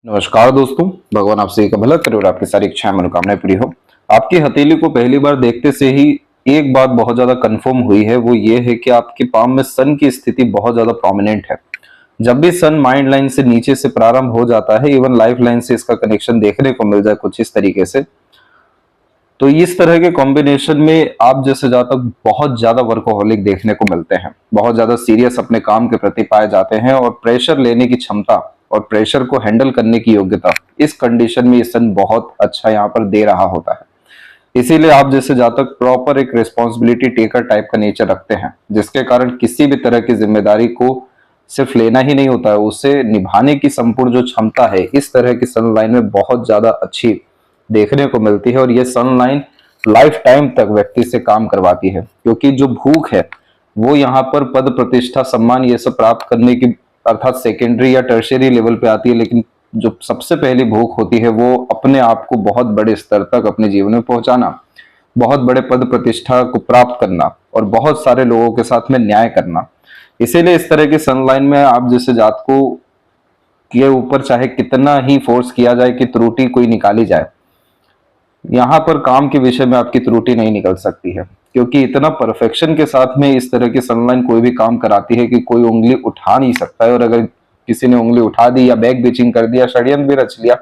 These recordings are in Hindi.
नमस्कार दोस्तों, भगवान आप सभी का भला करे और आपकी सारी इच्छाएं मनोकामनाएं पूरी हो। आपकी हथेली को पहली बार देखते से ही एक बात बहुत ज्यादा कंफर्म हुई है, वो ये है कि आपके पाम में सन की स्थिति बहुत ज्यादा प्रोमिनेंट है। जब भी सन माइंड लाइन से नीचे से प्रारंभ हो जाता है, इवन लाइफ लाइन से इसका कनेक्शन देखने को मिल जाए कुछ इस तरीके से, तो इस तरह के कॉम्बिनेशन में आप जैसे जातक बहुत ज्यादा वर्कोहॉलिक देखने को मिलते हैं, बहुत ज्यादा सीरियस अपने काम के प्रति पाए जाते हैं और प्रेशर लेने की क्षमता और प्रेशर को हैंडल करने की योग्यता इस कंडीशन में ये सन बहुत अच्छा यहाँ पर दे रहा होता है। इसीलिए आप जैसे जातक प्रॉपर एक रिस्पॉन्सिबिलिटी टेकर टाइप का नेचर रखते हैं, जिसके कारण किसी भी तरह की जिम्मेदारी को सिर्फ लेना ही नहीं होता है, उसे निभाने की संपूर्ण जो क्षमता है इस तरह की सन लाइन में बहुत ज्यादा अच्छी देखने को मिलती है। और ये सनलाइन लाइफ टाइम तक व्यक्ति से काम करवाती है, क्योंकि जो भूख है वो यहाँ पर पद प्रतिष्ठा सम्मान ये सब प्राप्त करने की अर्थात सेकेंडरी या टर्शियरी लेवल पे आती है, लेकिन जो सबसे पहली भूख होती है वो अपने आप को बहुत बड़े स्तर तक अपने जीवन में पहुंचाना, बहुत बड़े पद प्रतिष्ठा को प्राप्त करना और बहुत सारे लोगों के साथ में न्याय करना। इसीलिए इस तरह की सनलाइन में आप जैसे जात को के ऊपर चाहे कितना ही फोर्स किया जाए कि त्रुटि कोई निकाली जाए, यहाँ पर काम के विषय में आपकी त्रुटि नहीं निकल सकती है, क्योंकि इतना परफेक्शन के साथ में इस तरह की सनलाइन कोई भी काम कराती है कि कोई उंगली उठा नहीं सकता है। और अगर किसी ने उंगली उठा दी या बैक बीचिंग कर दिया, षड्यंत्र भी रच लिया,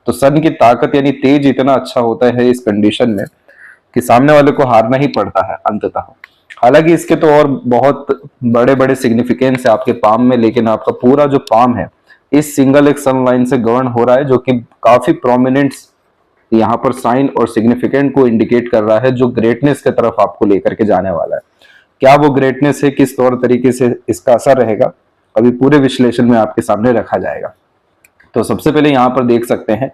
तो सन की ताकत यानी तेज इतना अच्छा होता है इस कंडीशन में कि सामने वाले को हारना ही पड़ता है अंततः। हालांकि इसके तो और बहुत बड़े बड़े सिग्निफिकेंस है आपके पाम में, लेकिन आपका पूरा जो पाम है इस सिंगल एक सन लाइन से गवर्न हो रहा है, जो कि काफी प्रोमिनेंट यहाँ पर साइन और सिग्निफिकेंट को इंडिकेट कर रहा है, जो ग्रेटनेस की तरफ आपको लेकर के जाने वाला है। क्या वो ग्रेटनेस है, किस तौर तरीके से इसका असर रहेगा, अभी पूरे विश्लेषण में आपके सामने रखा जाएगा। तो सबसे पहले यहाँ पर देख सकते हैं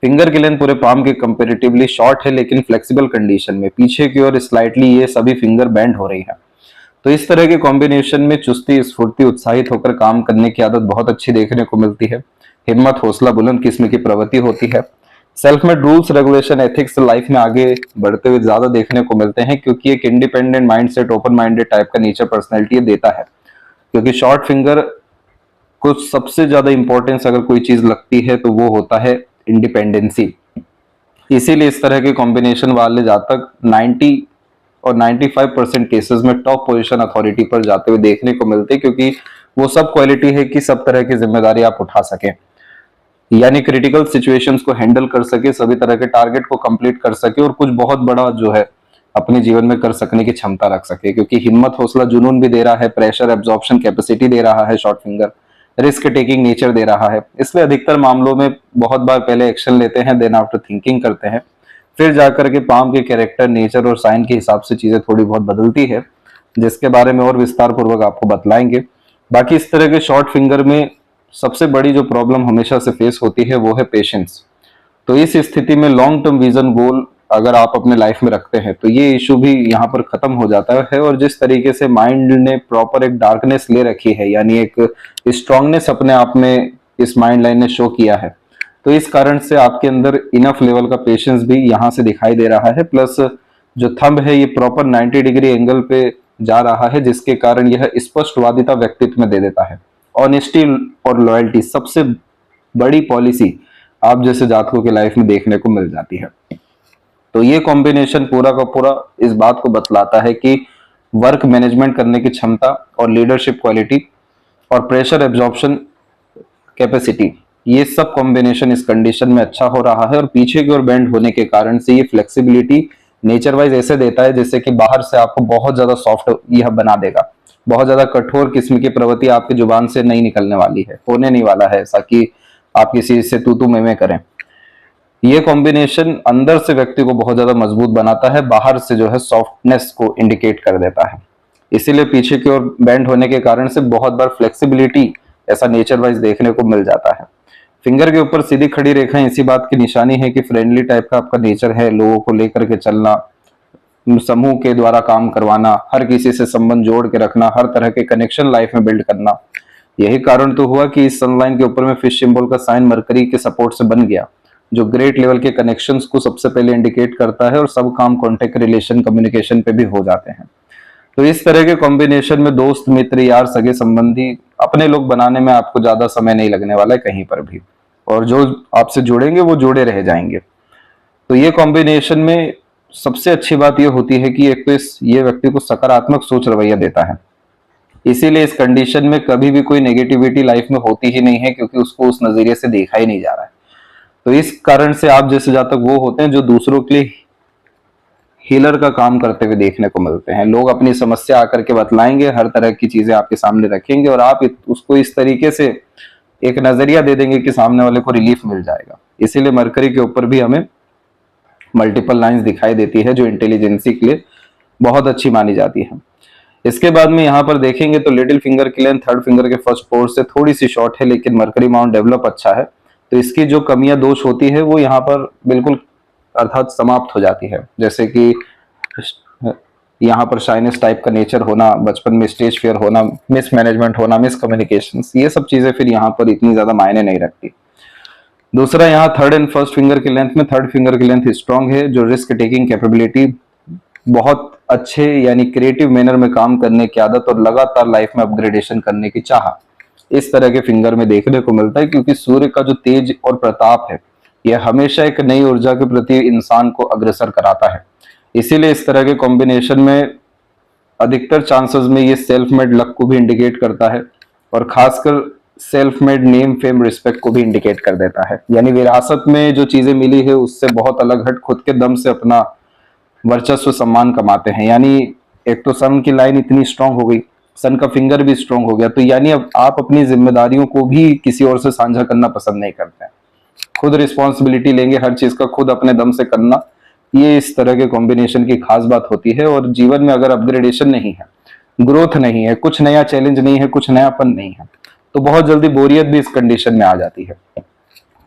फिंगर की लेंथ पूरे पाम के कंपेरेटिवली शॉर्ट है, लेकिन फ्लेक्सिबल कंडीशन में पीछे की ओर स्लाइटली ये सभी फिंगर बेंड हो रही है। तो इस तरह के कॉम्बिनेशन में चुस्ती, स्फूर्ति, उत्साहित होकर काम करने की आदत बहुत अच्छी देखने को मिलती है। हिम्मत, हौसला बुलंद किस्म की प्रवृत्ति होती है। Self made rules, regulation, ethics life में आगे बढ़ते हुए ज्यादा देखने को मिलते हैं, क्योंकि एक independent mindset, open minded type का नेचर पर्सनैलिटी देता है। क्योंकि शॉर्ट फिंगर को सबसे ज्यादा इंपॉर्टेंस अगर कोई चीज लगती है तो वो होता है इंडिपेंडेंसी। इसीलिए इस तरह के कॉम्बिनेशन वाले जातक 90 और 95% केसेस में टॉप पोजीशन अथॉरिटी पर जाते हुए देखने को मिलते हैं, क्योंकि वो सब क्वालिटी है कि सब तरह की जिम्मेदारी आप उठा सकें, यानी क्रिटिकल सिचुएशंस को हैंडल कर सके, सभी तरह के टारगेट को कंप्लीट कर सके और कुछ बहुत बड़ा जो है अपने जीवन में कर सकने की क्षमता रख सके। क्योंकि हिम्मत, हौसला, जुनून भी दे रहा है, प्रेशर एब्जॉर्प्शन कैपेसिटी दे रहा है short finger, risk taking nature दे रहा है। इसलिए अधिकतर मामलों में बहुत बार पहले एक्शन लेते हैं, देन आफ्टर थिंकिंग करते हैं, फिर जाकर के पाम के कैरेक्टर, नेचर और साइन के हिसाब से चीजें थोड़ी बहुत बदलती है, जिसके बारे में और विस्तार पूर्वक आपको बतलाएंगे। बाकी इस तरह के शॉर्ट फिंगर में सबसे बड़ी जो प्रॉब्लम हमेशा से फेस होती है वो है पेशेंस। तो इस स्थिति में लॉन्ग टर्म विजन गोल अगर आप अपने लाइफ में रखते हैं तो ये इशू भी यहाँ पर खत्म हो जाता है। और जिस तरीके से माइंड ने प्रॉपर एक डार्कनेस ले रखी है, यानी एक स्ट्रांगनेस अपने आप में इस माइंड लाइन ने शो किया है, तो इस कारण से आपके अंदर इनफ लेवल का पेशेंस भी यहाँ से दिखाई दे रहा है। प्लस जो थंब है ये प्रॉपर 90 डिग्री एंगल पे जा रहा है, जिसके कारण यह स्पष्टवादिता व्यक्तित्व में दे देता है। ऑनेस्टी और लॉयल्टी सबसे बड़ी पॉलिसी आप जैसे जातकों के लाइफ में देखने को मिल जाती है। तो ये कॉम्बिनेशन पूरा का पूरा इस बात को बतलाता है कि वर्क मैनेजमेंट करने की क्षमता और लीडरशिप क्वालिटी और प्रेशर एब्जॉर्प्शन कैपेसिटी, ये सब कॉम्बिनेशन इस कंडीशन में अच्छा हो रहा है। और पीछे की ओर बेंड होने के कारण से ये फ्लेक्सिबिलिटी नेचर वाइज ऐसे देता है जैसे कि बाहर से आपको बहुत ज्यादा सॉफ्ट यह बना देगा, बहुत ज्यादा कठोर किस्म की प्रवृत्ति आपकी जुबान से नहीं निकलने वाली है, होने नहीं वाला है ऐसा कि आप किसी से तू मैं करें। ये कॉम्बिनेशन अंदर से व्यक्ति को बहुत ज्यादा मजबूत बनाता है, बाहर से जो है सॉफ्टनेस को इंडिकेट कर देता है। इसीलिए पीछे की ओर बेंड होने के कारण से बहुत बार फ्लेक्सिबिलिटी ऐसा नेचर वाइज देखने को मिल जाता है। फिंगर के ऊपर सीधी खड़ी रेखाएं इसी बात की निशानी है कि फ्रेंडली टाइप का आपका नेचर है, लोगों को लेकर के चलना, समूह के द्वारा काम करवाना, हर किसी से संबंध जोड़ के रखना, हर तरह के कनेक्शन लाइफ में बिल्ड करना। यही कारण तो हुआ कि इस सनलाइन के ऊपर में फिश सिंबल का साइन मरकरी के सपोर्ट से बन गया, जो ग्रेट लेवल के कनेक्शंस को सबसे पहले इंडिकेट करता है और सब काम कॉन्टेक्ट, रिलेशन, कम्युनिकेशन पे भी हो जाते हैं। तो इस तरह के कॉम्बिनेशन में दोस्त, मित्र, यार, सगे संबंधी, अपने लोग बनाने में आपको ज्यादा समय नहीं लगने वाला है कहीं पर भी। और जो आपसे जुड़ेंगे वो जुड़े रह जाएंगे। तो ये कॉम्बिनेशन में सबसे अच्छी बात ये होती है कि एक तो ये व्यक्ति को सकारात्मक सोच रवैया देता है, इसीलिए इस कंडीशन में कभी भी कोई नेगेटिविटी लाइफ में होती ही नहीं है, क्योंकि उसको उस नजरिए से देखा ही नहीं जा रहा है। तो इस कारण से आप जैसे जातक वो होते हैं जो दूसरों के लिए हीलर का काम करते हुए देखने को मिलते हैं। लोग अपनी समस्या आकर के बतलाएंगे, हर तरह की चीजें आपके सामने रखेंगे और आप उसको इस तरीके से एक नजरिया दे देंगे कि सामने वाले को रिलीफ मिल जाएगा। इसीलिए मरकरी के ऊपर भी हमें मल्टीपल लाइंस दिखाई देती है, जो इंटेलिजेंसी के लिए बहुत अच्छी मानी जाती है। इसके बाद में यहाँ पर देखेंगे तो लिटिल फिंगर की लेंथ थर्ड फिंगर के फर्स्ट पोर से थोड़ी सी शॉर्ट है, लेकिन मरकरी माउंट डेवलप अच्छा है। तो इसकी जो कमियां दोष होती है वो यहाँ पर बिल्कुल अर्थात समाप्त हो जाती है। जैसे कि यहाँ पर शाइनेस टाइप का नेचर होना, बचपन में स्टेज फियर होना, मिस मैनेजमेंट होना, मिस कम्युनिकेशन, ये सब चीजें फिर यहाँ पर इतनी ज्यादा मायने नहीं रखती। दूसरा, यहाँ थर्ड एंड फर्स्ट फिंगर की लेंथ में थर्ड फिंगर की लेंथ स्ट्रांग है, जो रिस्क टेकिंग कैपेबिलिटी, बहुत अच्छे यानी क्रिएटिव मैनर में काम करने की आदत और लगातार लाइफ में अपग्रेडेशन करने की चाह इस तरह के फिंगर में देखने को मिलता है। क्योंकि सूर्य का जो तेज और प्रताप है यह हमेशा एक नई ऊर्जा के प्रति इंसान को अग्रसर कराता है। इसीलिए इस तरह के कॉम्बिनेशन में अधिकतर चांसेस में ये सेल्फ मेड लक को भी इंडिकेट करता है और खासकर self made name fame respect को भी इंडिकेट कर देता है। यानी विरासत में जो चीजें मिली है उससे बहुत अलग हट खुद के दम से अपना वर्चस्व सम्मान कमाते हैं। यानी एक तो सन की लाइन इतनी स्ट्रांग हो गई, सन का फिंगर भी स्ट्रांग हो गया, तो यानी अब आप अपनी जिम्मेदारियों को भी किसी और से साझा करना पसंद नहीं करते हैं, खुद रिस्पॉन्सिबिलिटी लेंगे हर चीज का, खुद अपने दम से करना। ये इस तरह के कॉम्बिनेशन की खास बात होती है। और जीवन में अगर अपग्रेडेशन नहीं है, ग्रोथ नहीं है, कुछ नया चैलेंज नहीं है, कुछ नयापन नहीं है, तो बहुत जल्दी बोरियत भी इस कंडीशन में आ जाती है।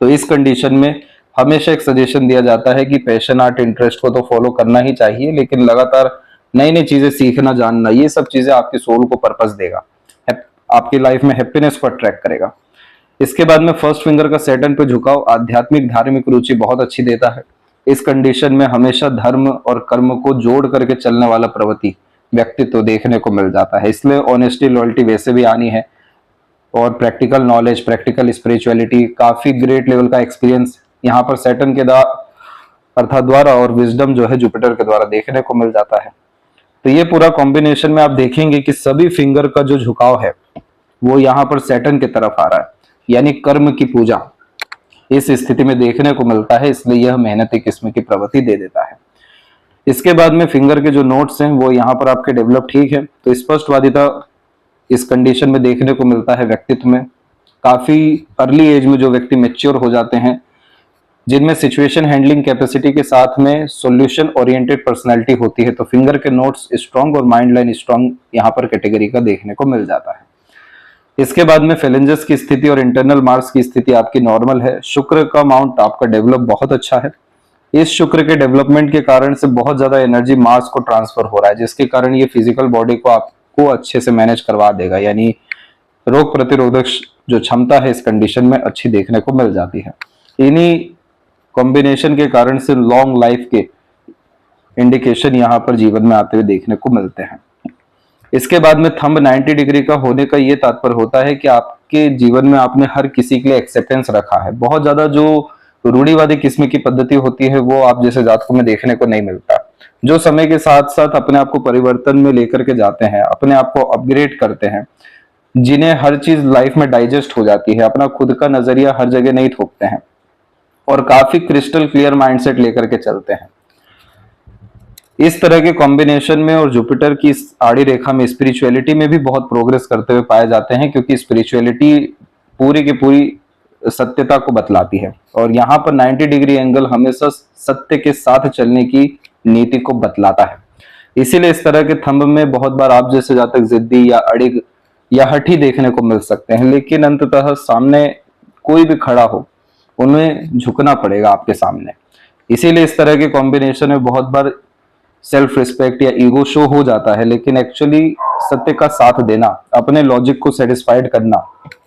तो इस कंडीशन में हमेशा एक सजेशन दिया जाता है कि पैशन आर्ट इंटरेस्ट को तो फॉलो करना ही चाहिए, लेकिन लगातार नई नई चीजें सीखना जानना, ये सब चीजें आपके सोल को पर्पस देगा, आपकी लाइफ में हैप्पीनेस को अट्रैक्ट करेगा। इसके बाद में फर्स्ट फिंगर का सैटर्न पे झुकाव आध्यात्मिक धार्मिक रुचि बहुत अच्छी देता है। इस कंडीशन में हमेशा धर्म और कर्म को जोड़ करके चलने वाला प्रवृत्ति व्यक्तित्व देखने को मिल जाता है। इसलिए ऑनेस्टी लॉयल्टी वैसे भी आनी है और प्रैक्टिकल नॉलेज, प्रैक्टिकल स्पिरिचुअलिटी, काफी ग्रेट लेवल का एक्सपीरियंस यहाँ पर सैटर्न के अर्थात द्वारा और विजडम जो है जुपिटर के द्वारा देखने को मिल जाता है। तो ये पूरा कॉम्बिनेशन में आप देखेंगे कि सभी फिंगर का जो झुकाव है वो यहाँ पर सैटर्न की तरफ आ रहा है, यानी कर्म की पूजा इस स्थिति में देखने को मिलता है। इसलिए यह मेहनती किस्म की प्रवृत्ति दे देता है। इसके बाद में फिंगर के जो नोट्स हैं वो यहाँ पर आपके डेवलप ठीक है। तो स्पष्टवादिता इस कंडीशन में देखने को मिलता है व्यक्तित्व में। काफी अर्ली एज में जो व्यक्ति मेच्योर हो जाते हैं, जिनमें सिचुएशन हैंडलिंग कैपेसिटी के साथ में सॉल्यूशन ओरिएंटेड पर्सनालिटी होती है, तो फिंगर के नोट्स स्ट्रांग और माइंड लाइन स्ट्रांग यहाँ पर कैटेगरी का देखने को मिल जाता है। इसके बाद में फेलेंजस की स्थिति और इंटरनल मार्क्स की स्थिति आपकी नॉर्मल है। शुक्र का माउंट आपका डेवलप बहुत अच्छा है। इस शुक्र के डेवलपमेंट के कारण से बहुत ज्यादा एनर्जी मार्स को ट्रांसफर हो रहा है, जिसके कारण ये फिजिकल बॉडी को आपको अच्छे से मैनेज करवा देगा। यानी रोग प्रतिरोधक जो क्षमता है इस कंडीशन में अच्छी देखने को मिल जाती है। इन्हीं कॉम्बिनेशन के कारण से लॉन्ग लाइफ के इंडिकेशन यहाँ पर जीवन में आते हुए देखने को मिलते हैं। इसके बाद में थंब 90 डिग्री का होने का ये तात्पर्य होता है कि आपके जीवन में आपने हर किसी के लिए एक्सेप्टेंस रखा है। बहुत ज्यादा जो रूढ़िवादी किस्म की पद्धति होती है वो आप जैसे जातकों में देखने को नहीं मिलता। जो समय के साथ साथ अपने आप को परिवर्तन में लेकर के जाते हैं, अपने आप को अपग्रेड करते हैं, जिन्हें हर चीज लाइफ में डाइजेस्ट हो जाती है, अपना खुद का नजरिया हर जगह नहीं थोपते हैं और काफी क्रिस्टल क्लियर माइंडसेट लेकर के चलते हैं। इस तरह के कॉम्बिनेशन में और जुपिटर की इस आड़ी रेखा में स्पिरिचुअलिटी में भी बहुत प्रोग्रेस करते हुए पाए जाते हैं, क्योंकि स्पिरिचुअलिटी पूरी की पूरी सत्यता को बतलाती है और यहाँ पर 90 डिग्री एंगल हमेशा सत्य के साथ चलने की नीति को बतलाता है। इसीलिए इस तरह के थंब में बहुत बार आप जैसे जातक जिद्दी या अड़िग या हठी देखने को मिल सकते हैं, लेकिन अंततः सामने कोई भी खड़ा हो उन्हें झुकना पड़ेगा आपके सामने। इसीलिए इस तरह के कॉम्बिनेशन में बहुत बार सेल्फ रिस्पेक्ट या ईगो शो हो जाता है, लेकिन एक्चुअली सत्य का साथ देना, अपने लॉजिक को सेटिस्फाइड करना,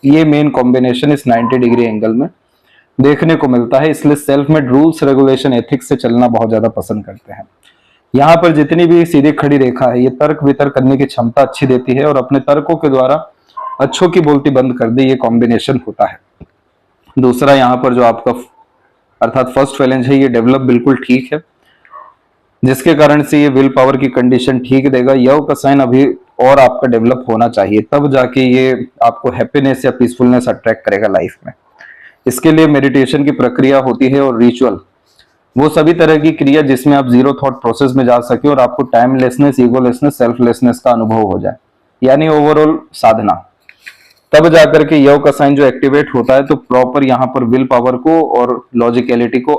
ये मेन कॉम्बिनेशन इस 90 डिग्री एंगल में देखने को मिलता है। इसलिए self made rules regulation ethics से चलना बहुत ज्यादा पसंद करते हैं। यहाँ पर जितनी भी सीधी खड़ी रेखा है ये तर्क वितर्क करने की क्षमता अच्छी देती है और अपने तर्कों के द्वारा अच्छों की बोलती बंद कर दे, ये कॉम्बिनेशन होता है। दूसरा यहाँ पर जो आपका अर्थात फर्स्ट फैलेंज है ये डेवलप बिल्कुल ठीक है, जिसके कारण से ये विल पावर की कंडीशन ठीक देगा। यव का साइन अभी और आपका डेवलप होना चाहिए, तब जाके ये आपको हैप्पीनेस या पीसफुलनेस अट्रैक्ट करेगा लाइफ में। इसके लिए मेडिटेशन की प्रक्रिया होती है और रिचुअल, वो सभी तरह की क्रिया जिसमें आप जीरो थॉट प्रोसेस में जा सके और आपको टाइमलेसनेस, ईगोलेसनेस, सेल्फलेसनेस का अनुभव हो जाए, यानी ओवरऑल साधना। तब जाकर के यव का साइन जो एक्टिवेट होता है तो प्रॉपर यहाँ पर विल पावर को और लॉजिकलिटी को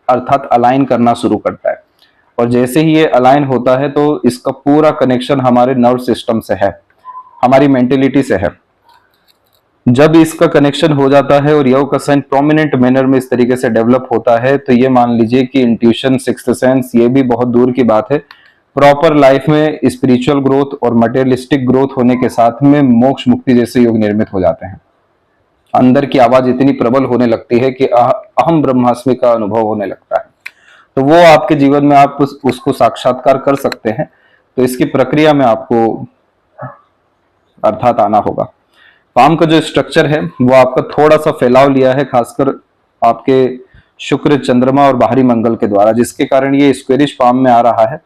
अर्थात अलाइन करना शुरू करता है। और जैसे ही ये अलाइन होता है तो इसका पूरा कनेक्शन हमारे नर्व सिस्टम से है, हमारी मेंटेलिटी से है। जब इसका कनेक्शन हो जाता है और यव का साइन प्रोमिनेंट मैनर में इस तरीके से डेवलप होता है तो ये मान लीजिए कि इंट्यूशन, सिक्स्थ सेंस, ये भी बहुत दूर की बात है। प्रॉपर लाइफ में स्पिरिचुअल ग्रोथ और मटेरियलिस्टिक ग्रोथ होने के साथ में मोक्ष मुक्ति जैसे योग निर्मित हो जाते हैं। अंदर की आवाज इतनी प्रबल होने लगती है कि अहम ब्रह्मास्मि का अनुभव होने लगता है। तो वो आपके जीवन में आप उसको साक्षात्कार कर सकते हैं। तो इसकी प्रक्रिया में आपको अर्थात आना होगा। पाम का जो स्ट्रक्चर है वो आपका थोड़ा सा फैलाव लिया है, खासकर आपके शुक्र, चंद्रमा और बाहरी मंगल के द्वारा, जिसके कारण ये स्क्वेरिश पाम में आ रहा है।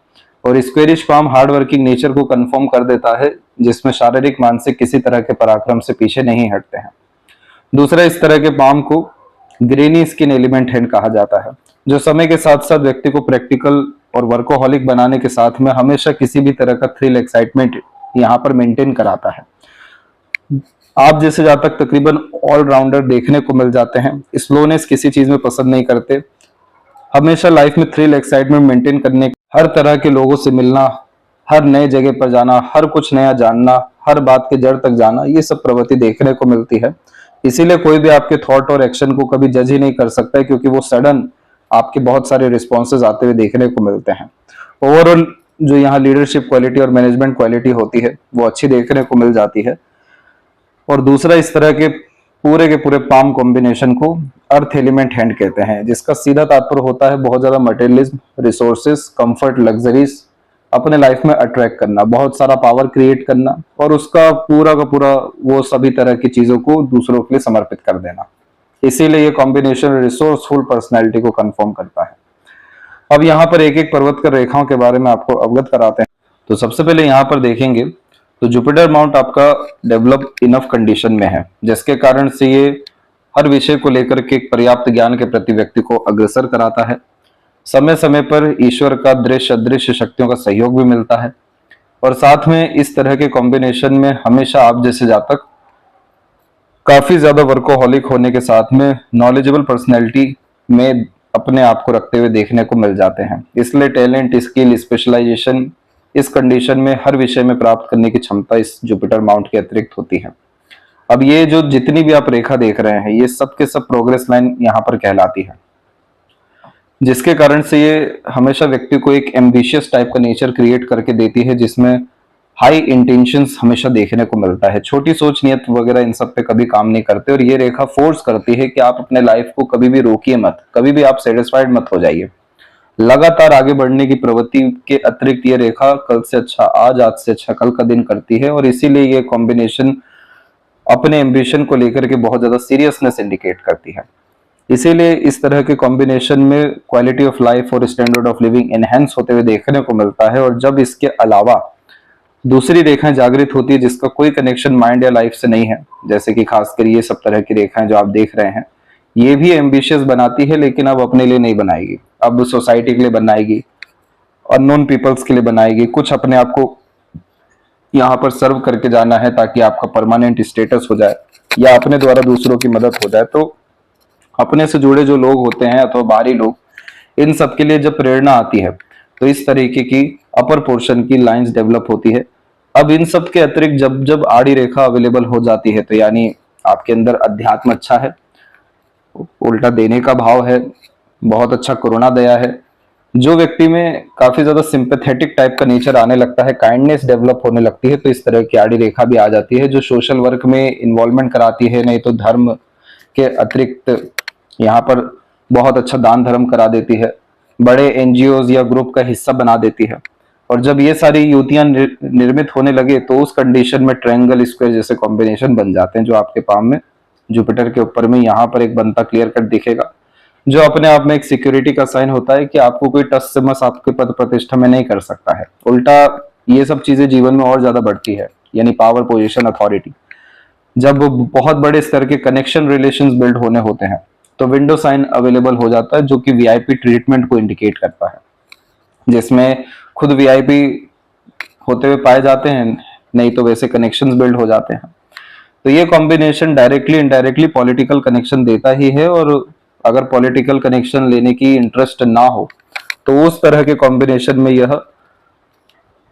और squarish palm hard working nature को कंफर्म कर देता है, जिसमें शारीरिक, मानसिक किसी तरह के पराक्रम से पीछे नहीं हटते हैं। दूसरा, इस तरह के पाम को ग्रेनी स्किन एलिमेंट हैंड कहा जाता है, जो समय के साथ साथ व्यक्ति को प्रैक्टिकल और वर्कोहॉलिक बनाने के साथ में हमेशा किसी भी तरह का थ्रिल, एक्साइटमेंट यहाँ पर मेंटेन कराता है। आप जैसे जातक तकरीबन ऑलराउंडर देखने को मिल जाते हैं, स्लोनेस किसी चीज में पसंद नहीं करते, हमेशा लाइफ में थ्रिल, एक्साइटमेंट मेंटेन करने, हर तरह के लोगों से मिलना, हर नए जगह पर जाना, हर कुछ नया जानना, हर बात के जड़ तक जाना, ये सब प्रवृत्ति देखने को मिलती है। इसीलिए कोई भी आपके थॉट और एक्शन को कभी जज ही नहीं कर सकता है, क्योंकि वो सडन आपके बहुत सारे रिस्पॉन्सेज आते हुए देखने को मिलते हैं। ओवरऑल जो यहाँ लीडरशिप क्वालिटी और मैनेजमेंट क्वालिटी होती है वो अच्छी देखने को मिल जाती है। और दूसरा, इस तरह के पूरे पाम कॉम्बिनेशन को अर्थ एलिमेंट हैंड कहते हैं, जिसका सीधा तात्पर्य होता है बहुत ज्यादा मटेरियलिज्म, रिसोर्सेस, कंफर्ट, लग्जरीज अपने लाइफ में अट्रैक्ट करना, बहुत सारा पावर क्रिएट करना और उसका पूरा का पूरा वो सभी तरह की चीजों को दूसरों के लिए समर्पित कर देना। इसीलिए ये कॉम्बिनेशन रिसोर्सफुल पर्सनैलिटी को कंफर्म करता है। अब यहाँ पर एक एक पर्वत रेखाओं के बारे में आपको अवगत कराते हैं। तो सबसे पहले यहाँ पर देखेंगे तो जुपिटर माउंट आपका डेवलप इनफ कंडीशन में है, जिसके कारण से ये हर विषय को लेकर के एक पर्याप्त ज्ञान के प्रति व्यक्ति को अग्रसर कराता है। समय समय पर ईश्वर का दृश्य अदृश्य शक्तियों का सहयोग भी मिलता है। और साथ में इस तरह के कॉम्बिनेशन में हमेशा आप जैसे जातक काफी ज्यादा वर्कोहॉलिक होने के साथ में नॉलेजेबल पर्सनैलिटी में अपने आप को रखते हुए देखने को मिल जाते हैं। इसलिए टैलेंट, स्किल, स्पेशलाइजेशन इस कंडीशन में हर विषय में प्राप्त करने की क्षमता इस जुपिटर माउंट के अतिरिक्त होती है। अब ये जो जितनी भी आप रेखा देख रहे हैं ये सब के सब प्रोग्रेस लाइन यहाँ पर कहलाती है, जिसके कारण से ये हमेशा व्यक्ति को एक एम्बिशियस टाइप का नेचर क्रिएट करके देती है, जिसमें हाई इंटेंशंस हमेशा देखने को मिलता है। छोटी सोच, नियत वगैरह इन सब पे कभी काम नहीं करते। और ये रेखा फोर्स करती है कि आप अपने लाइफ को कभी भी रोकिए मत, कभी भी आप सेटिस्फाइड मत हो जाइए। लगातार आगे बढ़ने की प्रवृत्ति के अतिरिक्त ये रेखा कल से अच्छा आज, आज से अच्छा कल का दिन करती है। और इसीलिए ये कॉम्बिनेशन अपने एम्बिशन को लेकर के बहुत ज्यादा सीरियसनेस इंडिकेट करती है। इसीलिए इस तरह के कॉम्बिनेशन में क्वालिटी ऑफ लाइफ और स्टैंडर्ड ऑफ लिविंग एनहेंस होते हुए देखने को मिलता है। और जब इसके अलावा दूसरी रेखाएं जागृत होती है जिसका कोई कनेक्शन माइंड या लाइफ से नहीं है, जैसे कि खासकर ये सब तरह की रेखाएं जो आप देख रहे हैं, ये भी एम्बिशियस बनाती है, लेकिन अब अपने लिए नहीं बनाएगी, अब सोसाइटी के लिए बनाएगी, अननोन पीपल्स के लिए बनाएगी, कुछ अपने आप को यहाँ पर सर्व करके जाना है ताकि आपका परमानेंट स्टेटस हो जाए या अपने द्वारा दूसरों की मदद हो जाए। तो अपने से जुड़े जो लोग होते हैं अथवा बाहरी लोग, इन सब के लिए जब प्रेरणा आती है तो इस तरीके की अपर पोर्शन की लाइंस डेवलप होती है। अब इन सब के अतिरिक्त जब जब आड़ी रेखा अवेलेबल हो जाती है तो यानी आपके अंदर अध्यात्म अच्छा है, उल्टा देने का भाव है, बहुत अच्छा करुणा दया है, जो व्यक्ति में काफी ज्यादा सिंपैथेटिक टाइप का नेचर आने लगता है, काइंडनेस डेवलप होने लगती है, तो इस तरह की आड़ी रेखा भी आ जाती है जो सोशल वर्क में इन्वॉल्वमेंट कराती है, नहीं तो धर्म के अतिरिक्त यहाँ पर बहुत अच्छा दान धर्म करा देती है, बड़े एनजीओ या ग्रुप का हिस्सा बना देती है। और जब ये सारी युतियां निर्मित होने लगे तो उस कंडीशन में ट्रायंगल, स्क्वायर जैसे कॉम्बिनेशन बन जाते हैं जो आपके पाम में जुपिटर के ऊपर में यहाँ पर एक बनता क्लियर कट दिखेगा, जो अपने आप में एक सिक्योरिटी का साइन होता है कि आपको कोई टस से मस आपके पद प्रतिष्ठा में नहीं कर सकता है। उल्टा ये सब चीजें जीवन में और ज्यादा बढ़ती है, यानी पावर, पोजीशन, अथॉरिटी। जब बहुत बड़े स्तर के कनेक्शन रिलेशंस बिल्ड होने होते हैं तो विंडो साइन अवेलेबल हो जाता है, जो कि वीआईपी ट्रीटमेंट को इंडिकेट करता है, जिसमें खुद वीआईपी होते हुए पाए जाते हैं, नहीं तो वैसे कनेक्शंस बिल्ड हो जाते हैं। तो ये combination directly indirectly political connection देता ही है, और अगर पॉलिटिकल कनेक्शन लेने की इंटरेस्ट ना हो तो उस तरह के कॉम्बिनेशन में यह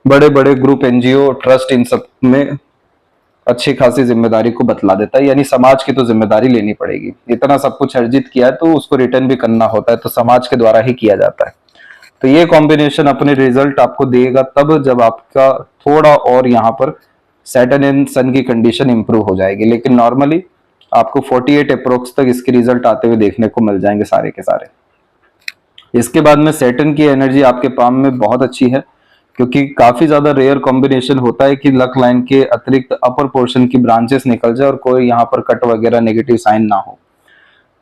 बड़े बड़े ग्रुप, एनजीओ, ट्रस्ट, इन सब में अच्छी खासी जिम्मेदारी को बतला देता है। यानी समाज की तो जिम्मेदारी लेनी पड़ेगी, इतना सब कुछ अर्जित किया है तो उसको रिटर्न भी करना होता है, तो समाज के द्वारा ही किया जाता है। तो ये कॉम्बिनेशन अपने रिजल्ट आपको देगा तब जब आपका थोड़ा और यहाँ पर सैटर्न एंड सन की कंडीशन इंप्रूव हो जाएगी, लेकिन नॉर्मली आपको 48 अप्रोक्स तक इसके रिजल्ट आते हुए देखने को मिल जाएंगे सारे के सारे। इसके बाद में सैटर्न की एनर्जी आपके पाम में बहुत अच्छी है, क्योंकि काफी ज्यादा रेयर कॉम्बिनेशन होता है कि लक लाइन के अतिरिक्त अपर पोर्शन की ब्रांचेस निकल जाए और कोई यहाँ पर कट वगैरह नेगेटिव साइन ना हो,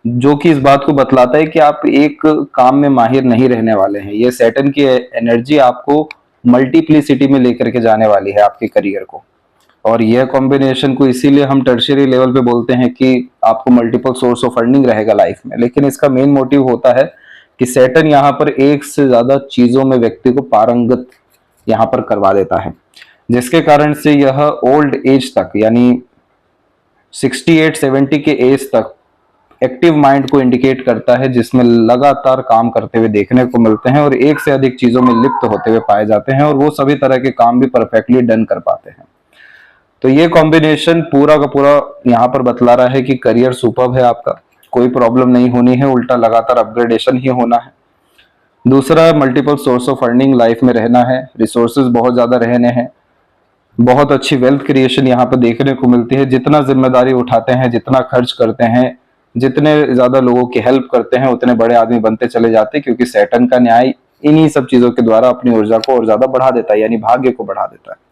जो कि इस बात को बतलाता है कि आप एक काम में माहिर नहीं रहने वाले हैं। ये सैटर्न की एनर्जी आपको मल्टीप्लिसिटी में लेकर के जाने वाली है आपके करियर को, और यह कॉम्बिनेशन को इसीलिए हम टर्शियरी लेवल पे बोलते हैं कि आपको मल्टीपल सोर्स ऑफ अर्निंग रहेगा लाइफ में। लेकिन इसका मेन मोटिव होता है कि सैटर्न यहाँ पर एक से ज्यादा चीजों में व्यक्ति को पारंगत यहाँ पर करवा देता है, जिसके कारण से यह ओल्ड एज तक, यानी 68-70 के एज तक एक्टिव माइंड को इंडिकेट करता है, जिसमें लगातार काम करते हुए देखने को मिलते हैं और एक से अधिक चीजों में लिप्त होते हुए पाए जाते हैं, और वो सभी तरह के काम भी परफेक्टली डन कर पाते हैं। तो ये कॉम्बिनेशन पूरा का पूरा यहाँ पर बतला रहा है कि करियर सुपर्ब है आपका, कोई प्रॉब्लम नहीं होनी है, उल्टा लगातार अपग्रेडेशन ही होना है। दूसरा, multiple source of earning life में रहना है, रिसोर्सेज बहुत ज्यादा रहने हैं, बहुत अच्छी वेल्थ क्रिएशन यहाँ पर देखने को मिलती है। जितना जिम्मेदारी उठाते हैं, जितना खर्च करते हैं, जितने ज्यादा लोगों की हेल्प करते हैं, उतने बड़े आदमी बनते चले जाते हैं, क्योंकि सैटर्न का न्याय इन्हीं सब चीजों के द्वारा अपनी ऊर्जा को और ज्यादा बढ़ा देता है, यानी भाग्य को बढ़ा देता है।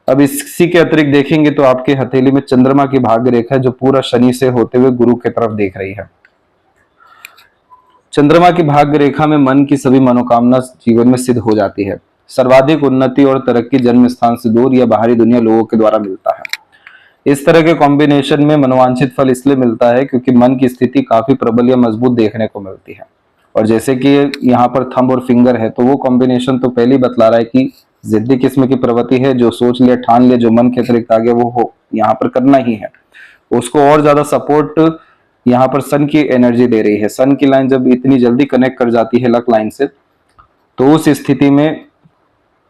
अब इसी के अतिरिक्त देखेंगे तो आपके हथेली में चंद्रमा की भाग्य रेखा है, जो पूरा शनि से होते हुए गुरु की तरफ देख रही है। चंद्रमा की भाग्य रेखा में मन की सभी मनोकामना जीवन में सिद्ध हो जाती है। सर्वाधिक उन्नति और तरक्की जन्म स्थान से दूर या बाहरी दुनिया लोगों के द्वारा मिलता है। इस तरह के कॉम्बिनेशन में मनोवांछित फल इसलिए मिलता है क्योंकि मन की स्थिति काफी प्रबल या मजबूत देखने को मिलती है। और जैसे कि यहाँ पर थंब और फिंगर है, तो वो कॉम्बिनेशन तो पहले ही बतला रहा है कि जिद्दी किस्म की प्रवृत्ति है, जो सोच ले, ठान ले, जो मन के अतिरिक्त आगे वो हो यहाँ पर करना ही है। उसको और ज्यादा सपोर्ट यहाँ पर सन की एनर्जी दे रही है। सन की लाइन जब इतनी जल्दी कनेक्ट कर जाती है लक लाइन से, तो उस स्थिति में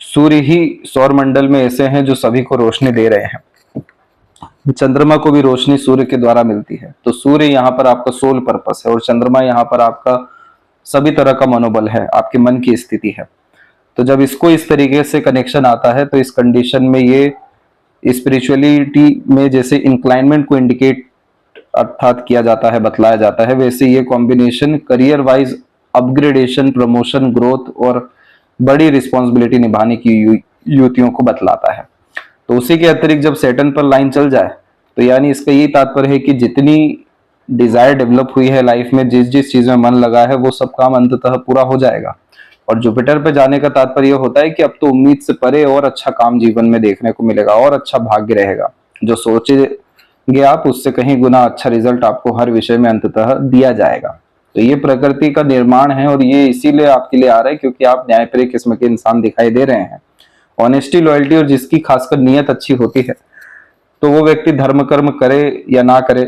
सूर्य ही सौर मंडल में ऐसे हैं जो सभी को रोशनी दे रहे हैं। चंद्रमा को भी रोशनी सूर्य के द्वारा मिलती है। तो सूर्य यहाँ पर आपका सोल पर्पस है और चंद्रमा यहाँ पर आपका सभी तरह का मनोबल है, आपके मन की स्थिति है। तो जब इसको इस तरीके से कनेक्शन आता है, तो इस कंडीशन में ये स्पिरिचुअलिटी में जैसे इंक्लाइनमेंट को इंडिकेट अर्थात किया जाता है, बतलाया जाता है, वैसे ये combination career wise upgradation, promotion, growth और बड़ी रिस्पॉन्सिबिलिटी निभाने की युवतियों को बतलाता है। तो उसी के अतिरिक्त जब सैटर्न पर लाइन चल जाए, तो यानी इसका यही तात्पर्य है कि जितनी डिजायर डेवलप हुई है लाइफ में, जिस जिस चीज में मन लगा है, वो सब काम अंततः पूरा हो जाएगा। और जुपिटर पे जाने का तात्पर्य होता है कि अब तो उम्मीद से परे और अच्छा काम जीवन में देखने को मिलेगा और अच्छा भाग्य रहेगा। जो सोचेंगे आप, उससे कहीं गुना अच्छा रिजल्ट आपको हर विषय में अंततः दिया जाएगा। तो ये प्रकृति का निर्माण है और ये इसीलिए आपके लिए आ रहा है क्योंकि आप न्यायप्रिय किस्म के इंसान दिखाई दे रहे हैं। ऑनेस्टी, लॉयल्टी और जिसकी खासकर नीयत अच्छी होती है, तो वो व्यक्ति धर्म कर्म करे या ना करे,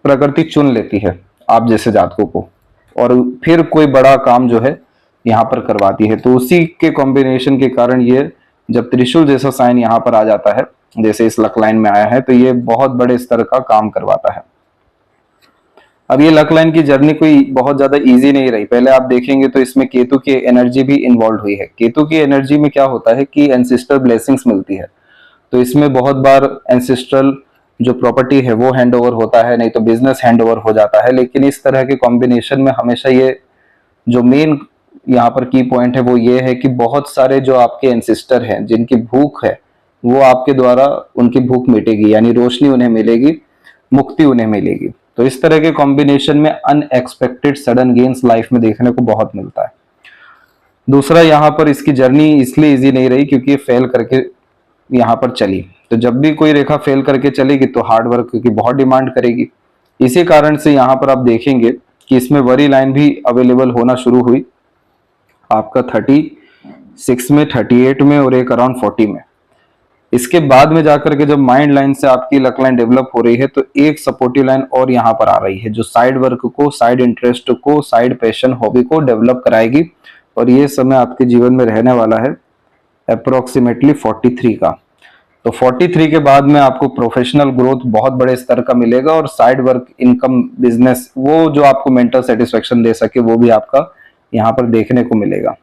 प्रकृति चुन लेती है आप जैसे जातकों को, और फिर कोई बड़ा काम जो है यहाँ पर करवाती है। तो उसी के कॉम्बिनेशन के कारण ये जब त्रिशूल जैसा साइन यहाँ पर आ जाता है, जैसे इस लक लाइन में आया है, तो ये बहुत बड़े स्तर का काम करवाता है। अब ये लक लाइन की जर्नी कोई बहुत ज्यादा इजी नहीं रही। पहले आप देखेंगे तो इसमें केतु की एनर्जी भी इन्वॉल्व हुई है। केतु की एनर्जी में क्या होता है कि एंसेस्टर ब्लेसिंग्स मिलती है, तो इसमें बहुत बार एंसेस्ट्रल जो प्रॉपर्टी है वो हैंड ओवर होता है, नहीं तो बिजनेस हैंड ओवर हो जाता है। लेकिन इस तरह के कॉम्बिनेशन में हमेशा ये जो मेन यहाँ पर की पॉइंट है वो ये है कि बहुत सारे जो आपके एंसेस्टर हैं जिनकी भूख है, वो आपके द्वारा उनकी भूख मिटेगी, यानी रोशनी उन्हें मिलेगी। मुक्ति उन्हें मिलेगी। तो इस तरह के कॉम्बिनेशन में अनएक्सपेक्टेड सडन गेन्स लाइफ में देखने को बहुत मिलता है। दूसरा, यहाँ पर इसकी जर्नी इसलिए इजी नहीं रही क्योंकि ये फेल करके यहाँ पर चली। तो जब भी कोई रेखा फेल करके चलेगी तो हार्ड वर्क की बहुत डिमांड करेगी। इसी कारण से यहाँ पर आप देखेंगे कि इसमें वरी लाइन भी अवेलेबल होना शुरू हुई आपका 36 में, 38 में और एक अराउंड 40 में। इसके बाद में जाकर के जब माइंड लाइन से आपकी लक लाइन डेवलप हो रही है तो एक सपोर्टिव लाइन और यहाँ पर आ रही है जो साइड वर्क को, साइड इंटरेस्ट को, साइड पैशन, हॉबी को डेवलप कराएगी। और ये समय आपके जीवन में रहने वाला है अप्रोक्सीमेटली 43 का। तो 43 के बाद में आपको प्रोफेशनल ग्रोथ बहुत बड़े स्तर का मिलेगा और साइड वर्क, इनकम, बिजनेस, वो जो आपको मेंटल सेटिस्फेक्शन दे सके वो भी आपका यहाँ पर देखने को मिलेगा।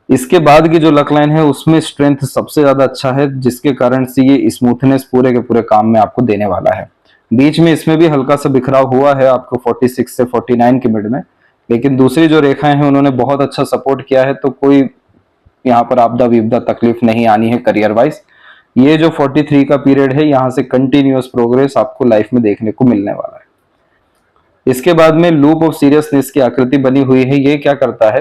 इसके बाद की जो लक लाइन है उसमें स्ट्रेंथ सबसे ज्यादा अच्छा है, जिसके कारण से ये स्मूथनेस पूरे के पूरे काम में आपको देने वाला है। बीच में इसमें भी हल्का सा बिखराव हुआ है आपको 46 से 49 के मिड में, लेकिन दूसरी जो रेखाएं हैं उन्होंने बहुत अच्छा सपोर्ट किया है, तो कोई यहाँ पर आपदा विपदा तकलीफ नहीं आनी है करियर वाइज। ये जो 43 का पीरियड है यहाँ से कंटिन्यूअस प्रोग्रेस आपको लाइफ में देखने को मिलने वाला है। इसके बाद में लूप ऑफ सीरियसनेस की आकृति बनी हुई है। ये क्या करता है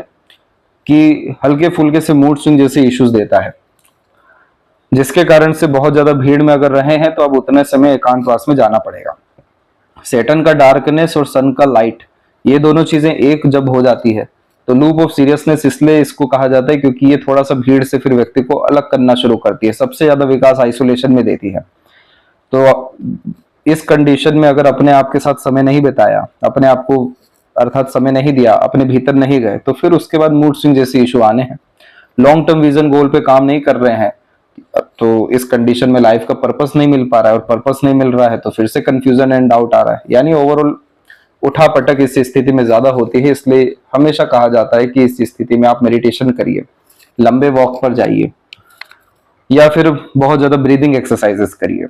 कि हल्के फुल्के से मूड स्विंग जैसे इश्यूज देता है, जिसके कारण से बहुत ज्यादा भीड़ में अगर रहे हैं तो अब उतने समय एकांतवास में जाना पड़ेगा। सैटर्न का डार्कनेस और सन का लाइट, ये दोनों चीजें एक जब हो जाती है तो लूप ऑफ सीरियसनेस इसलिए इसको कहा जाता है क्योंकि ये थोड़ा सा भीड़ से फिर व्यक्ति को अलग करना शुरू करती है। सबसे ज्यादा विकास आइसोलेशन में देती है। तो इस कंडीशन में अगर अपने आप के साथ समय नहीं बिताया, अपने आप को अर्थात समय नहीं दिया, अपने भीतर नहीं गए, तो फिर उसके बाद मूड स्विंग जैसे इशू आने हैं। लॉन्ग टर्म विजन गोल पे काम नहीं कर रहे हैं तो इस कंडीशन में लाइफ का पर्पस नहीं मिल पा रहा है, और पर्पस नहीं मिल रहा है तो फिर से कंफ्यूजन एंड डाउट आ रहा है। यानी ओवरऑल उठा पटक इस स्थिति में ज्यादा होती है। इसलिए हमेशा कहा जाता है कि इस स्थिति में आप मेडिटेशन करिए, लंबे वॉक पर जाइए, या फिर बहुत ज्यादा ब्रीदिंग एक्सरसाइजेस करिए,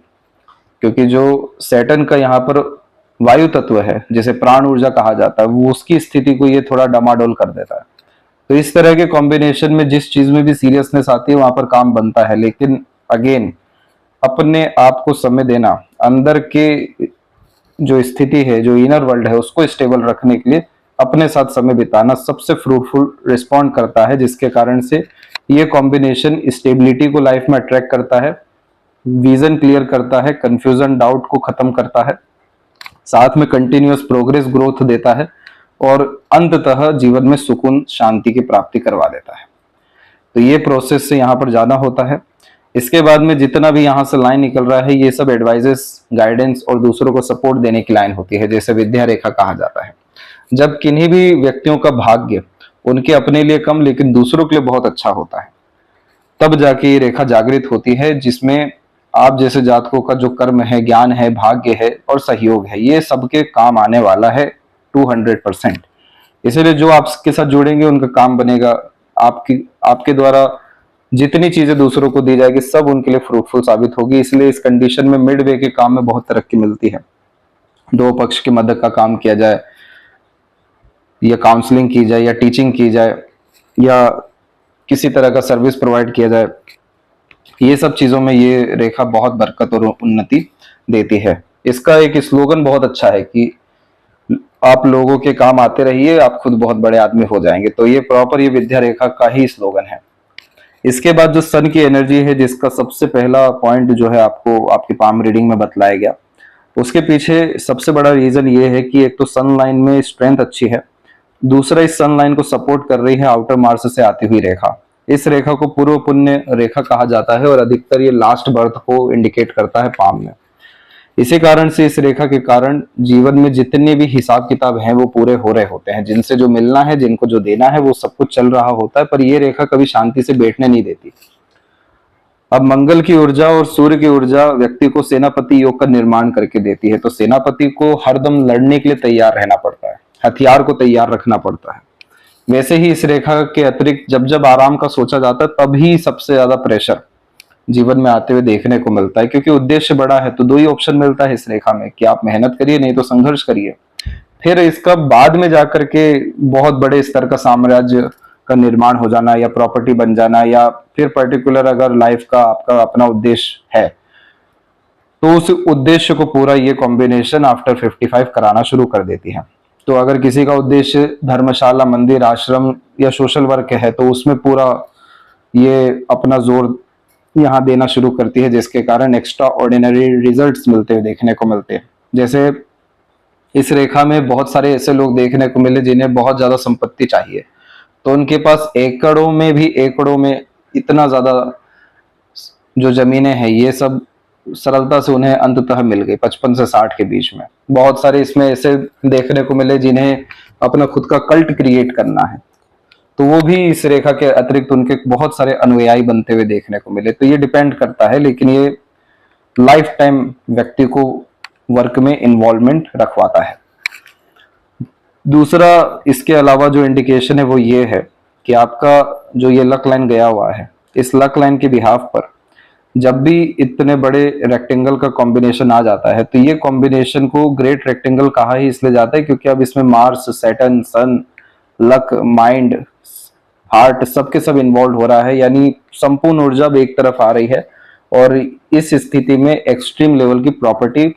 क्योंकि जो सैटर्न का यहाँ पर वायु तत्व है जिसे प्राण ऊर्जा कहा जाता है, वो उसकी स्थिति को ये थोड़ा डमाडोल कर देता है। तो इस तरह के कॉम्बिनेशन में जिस चीज में भी सीरियसनेस आती है वहां पर काम बनता है। लेकिन अगेन अपने आप को समय देना, अंदर के जो स्थिति है, जो इनर वर्ल्ड है, उसको स्टेबल रखने के लिए अपने साथ समय बिताना सबसे फ्रूटफुल रिस्पॉन्ड करता है, जिसके कारण से ये कॉम्बिनेशन स्टेबिलिटी को लाइफ में अट्रैक्ट करता है, विजन क्लियर करता है, कंफ्यूजन डाउट को खत्म करता है, साथ में कंटिन्यूअस प्रोग्रेस ग्रोथ देता है और अंततः जीवन में सुकून शांति की प्राप्ति करवा देता है। तो ये प्रोसेस से यहाँ पर जाना होता है। इसके बाद में जितना भी यहाँ से लाइन निकल रहा है ये सब एडवाइजेस, गाइडेंस और दूसरों को सपोर्ट देने की लाइन होती है, जैसे विद्या रेखा कहा जाता है। जब किन्हीं भी व्यक्तियों का भाग्य उनके अपने लिए कम लेकिन दूसरों के लिए बहुत अच्छा होता है, तब जाके ये रेखा जागृत होती है, जिसमें आप जैसे जातकों का जो कर्म है, ज्ञान है, भाग्य है और सहयोग है, ये सबके काम आने वाला है 200%। इसलिए जो आपके साथ जुड़ेंगे उनका काम बनेगा। आपके द्वारा जितनी चीजें दूसरों को दी जाएगी सब उनके लिए फ्रूटफुल साबित होगी। इसलिए इस कंडीशन में मिड वे के काम में बहुत तरक्की मिलती है। दो पक्ष की मदद का काम किया जाए, या काउंसलिंग की जाए, या टीचिंग की जाए, या किसी तरह का सर्विस प्रोवाइड किया जाए, ये सब चीजों में ये रेखा बहुत बरकत और उन्नति देती है। इसका एक स्लोगन बहुत अच्छा है कि आप लोगों के काम आते रहिए, आप खुद बहुत बड़े आदमी हो जाएंगे। तो ये प्रॉपर ये विद्या रेखा का ही स्लोगन है। इसके बाद जो सन की एनर्जी है, जिसका सबसे पहला पॉइंट जो है आपको आपकी पाम रीडिंग में बतलाया गया, उसके पीछे सबसे बड़ा रीजन ये है कि एक तो सन लाइन में स्ट्रेंथ अच्छी है, दूसरा इस सन लाइन को सपोर्ट कर रही है आउटर मार्स से आती हुई रेखा। इस रेखा को पूर्व पुण्य रेखा कहा जाता है और अधिकतर ये लास्ट बर्थ को इंडिकेट करता है पाम में। इसी कारण से इस रेखा के कारण जीवन में जितने भी हिसाब किताब हैं वो पूरे हो रहे होते हैं। जिनसे जो मिलना है, जिनको जो देना है, वो सब कुछ चल रहा होता है, पर ये रेखा कभी शांति से बैठने नहीं देती। अब मंगल की ऊर्जा और सूर्य की ऊर्जा व्यक्ति को सेनापति योग का निर्माण करके देती है। तो सेनापति को हरदम लड़ने के लिए तैयार रहना पड़ता है, हथियार को तैयार रखना पड़ता है। वैसे ही इस रेखा के अतिरिक्त जब जब आराम का सोचा जाता है तभी सबसे ज्यादा प्रेशर जीवन में आते हुए देखने को मिलता है, क्योंकि उद्देश्य बड़ा है। तो दो ही ऑप्शन मिलता है इस रेखा में कि आप मेहनत करिए, नहीं तो संघर्ष करिए। फिर इसका बाद में जाकर के बहुत बड़े स्तर का साम्राज्य का निर्माण हो जाना, या प्रॉपर्टी बन जाना, या फिर पर्टिकुलर अगर लाइफ का आपका अपना उद्देश्य है तो उस उद्देश्य को पूरा ये कॉम्बिनेशन आफ्टर 55 कराना शुरू कर देती है। तो अगर किसी का उद्देश्य धर्मशाला, मंदिर, आश्रम या सोशल वर्क है तो उसमें पूरा ये अपना जोर यहाँ देना शुरू करती है, जिसके कारण एक्स्ट्रा ऑर्डिनरी रिजल्ट्स मिलते हुए देखने को मिलते हैं। जैसे इस रेखा में बहुत सारे ऐसे लोग देखने को मिले जिन्हें बहुत ज्यादा संपत्ति चाहिए, तो उनके पास एकड़ों में इतना ज्यादा जो जमीनें हैं ये सब सरलता से उन्हें अंततः मिल गई 55 से 60 के बीच में। बहुत सारे इसमें ऐसे देखने को मिले जिन्हें अपना खुद का कल्ट क्रिएट करना है, तो वो भी इस रेखा के अतिरिक्त उनके बहुत सारे अनुयायी बनते हुए देखने को मिले। तो ये डिपेंड करता है, लेकिन ये लाइफ टाइम व्यक्ति को वर्क में इन्वॉल्वमेंट रखवाता है। दूसरा इसके अलावा जो इंडिकेशन है वो ये है कि आपका जो ये लक लाइन गया हुआ है, इस लक लाइन के बिहाफ पर जब भी इतने बड़े रेक्टेंगल का कॉम्बिनेशन आ जाता है, तो ये कॉम्बिनेशन को ग्रेट रेक्टेंगल कहा ही इसलिए जाता है क्योंकि अब इसमें मार्स, सैटर्न, सन, लक, माइंड, हार्ट सबके सब इन्वॉल्व हो रहा है, यानी संपूर्ण ऊर्जा अब एक तरफ आ रही है। और इस स्थिति में एक्सट्रीम लेवल की प्रॉपर्टी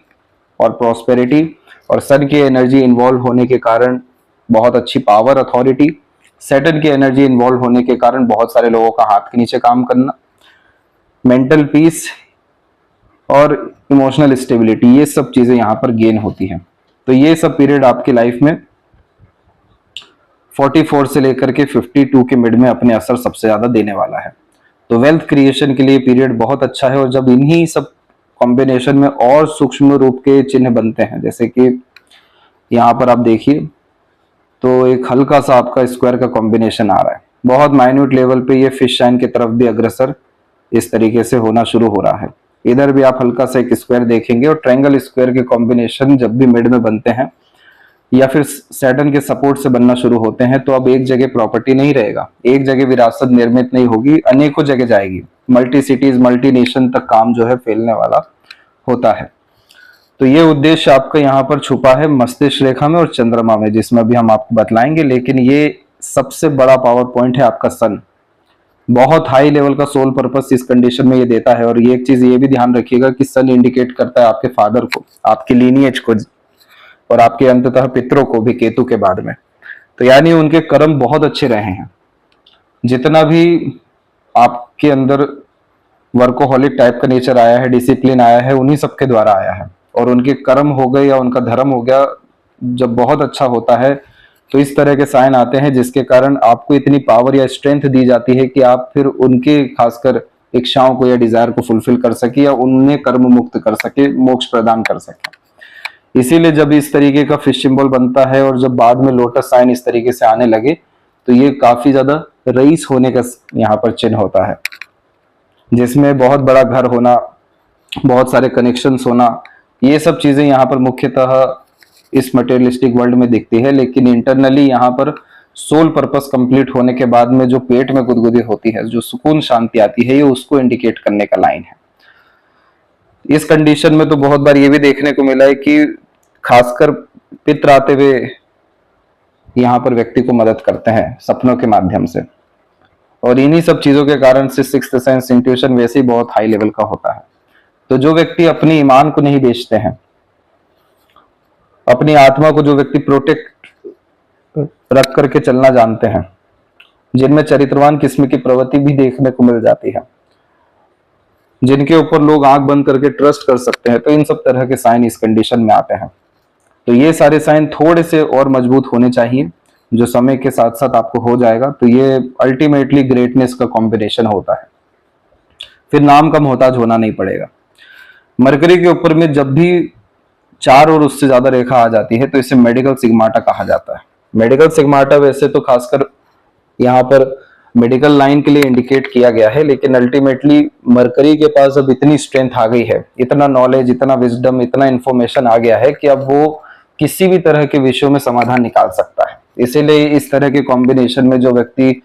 और प्रॉस्पेरिटी और सन की एनर्जी इन्वॉल्व होने के कारण बहुत अच्छी पावर, अथॉरिटी, सैटर्न की एनर्जी इन्वॉल्व होने के कारण बहुत सारे लोगों का हाथ के नीचे काम करना, मेंटल पीस और इमोशनल स्टेबिलिटी, ये सब चीजें यहाँ पर गेन होती हैं। तो ये सब पीरियड आपकी लाइफ में 44 से लेकर के 52 के मिड में अपने असर सबसे ज्यादा देने वाला है। तो वेल्थ क्रिएशन के लिए पीरियड बहुत अच्छा है। और जब इन्हीं सब कॉम्बिनेशन में और सूक्ष्म रूप के चिन्ह बनते हैं, जैसे कि यहाँ पर आप देखिए तो एक हल्का सा आपका स्क्वायर का कॉम्बिनेशन आ रहा है, बहुत माइन्यूट लेवल पे ये फिश साइन की तरफ भी अग्रसर इस तरीके से होना शुरू हो रहा है। इधर भी आप हल्का सा एक स्क्वायर देखेंगे। और ट्रायंगल स्क्वायर के कॉम्बिनेशन जब भी मिड में बनते हैं या फिर सैटर्न के सपोर्ट से बनना शुरू होते हैं, तो अब एक जगह प्रॉपर्टी नहीं रहेगा, एक जगह विरासत निर्मित नहीं होगी, अनेकों जगह जाएगी, मल्टी सिटीज, मल्टी नेशन तक काम जो है फैलने वाला होता है। तो ये उद्देश्य आपका यहाँ पर छुपा है मस्तिष्क रेखा में और चंद्रमा में, जिसमें भी हम आपको बतलाएंगे। लेकिन ये सबसे बड़ा पावर पॉइंट है आपका सन, बहुत हाई लेवल का सोल पर्पस इस कंडीशन में ये देता है। और ये एक चीज ये भी ध्यान रखिएगा कि सन इंडिकेट करता है आपके फादर को, आपके लीनिएज को और आपके अंततः पितरों को भी केतु के बाद में। तो यानी उनके कर्म बहुत अच्छे रहे हैं। जितना भी आपके अंदर वर्कोहॉलिक टाइप का नेचर आया है, डिसिप्लिन आया है, उन्हीं सबके द्वारा आया है। और उनके कर्म हो गए या उनका धर्म हो गया, जब बहुत अच्छा होता है तो इस तरह के साइन आते हैं जिसके कारण आपको इतनी पावर या स्ट्रेंथ दी जाती है कि आप फिर उनके खासकर इच्छाओं को या डिजायर को फुलफिल कर सके या उन्हें कर्म मुक्त कर सके, मोक्ष प्रदान कर सके। इसीलिए जब इस तरीके का फिश सिंबल बनता है और जब बाद में लोटस साइन इस तरीके से आने लगे, तो ये काफी ज्यादा रईस होने का यहाँ पर चिन्ह होता है, जिसमें बहुत बड़ा घर होना, बहुत सारे कनेक्शंस होना, ये सब चीजें यहाँ पर मुख्यतः इस मटेरियलिस्टिक वर्ल्ड में दिखती है। लेकिन इंटरनली यहाँ पर सोल पर्पस कंप्लीट होने के बाद में जो पेट में गुदगुदी होती है, जो सुकून शांति आती है, ये उसको इंडिकेट करने का लाइन है। इस कंडीशन में तो बहुत बार ये भी देखने को मिला है कि खासकर पितर आते हुए यहाँ पर व्यक्ति को मदद करते हैं सपनों के माध्यम से। और इन्हीं सब चीजों के कारण से सिक्स्थ सेंस, इंट्यूशन वैसे ही बहुत हाई लेवल का होता है। तो जो व्यक्ति अपनी ईमान को नहीं बेचते हैं, अपनी आत्मा को जो व्यक्ति प्रोटेक्ट रख करके चलना जानते हैं, जिनमें चरित्रवान किस्म की प्रवृत्ति भी देखने को मिल जाती है, जिनके ऊपर लोग आंख बंद करके ट्रस्ट कर सकते हैं, तो इन सब तरह के साइन इस कंडीशन में आते हैं। तो ये सारे साइन थोड़े से और मजबूत होने चाहिए, जो समय के साथ साथ आपको हो जाएगा। तो ये अल्टीमेटली ग्रेटनेस का कॉम्बिनेशन होता है, फिर नाम का मोहताज होना नहीं पड़ेगा। मरकरी के ऊपर में जब भी 4 और उससे ज्यादा रेखा आ जाती है तो इसे मेडिकल सिग्माटा कहा जाता है। मेडिकल सिग्माटा वैसे तो खासकर यहाँ पर मेडिकल लाइन के लिए इंडिकेट किया गया है, लेकिन अल्टीमेटली मरकरी के पास अब इतनी स्ट्रेंथ आ गई है, इतना नॉलेज, इतना विजडम, इतना इंफॉर्मेशन आ गया है कि अब वो किसी भी तरह के विषयों में समाधान निकाल सकता है। इसीलिए इस तरह के कॉम्बिनेशन में जो व्यक्ति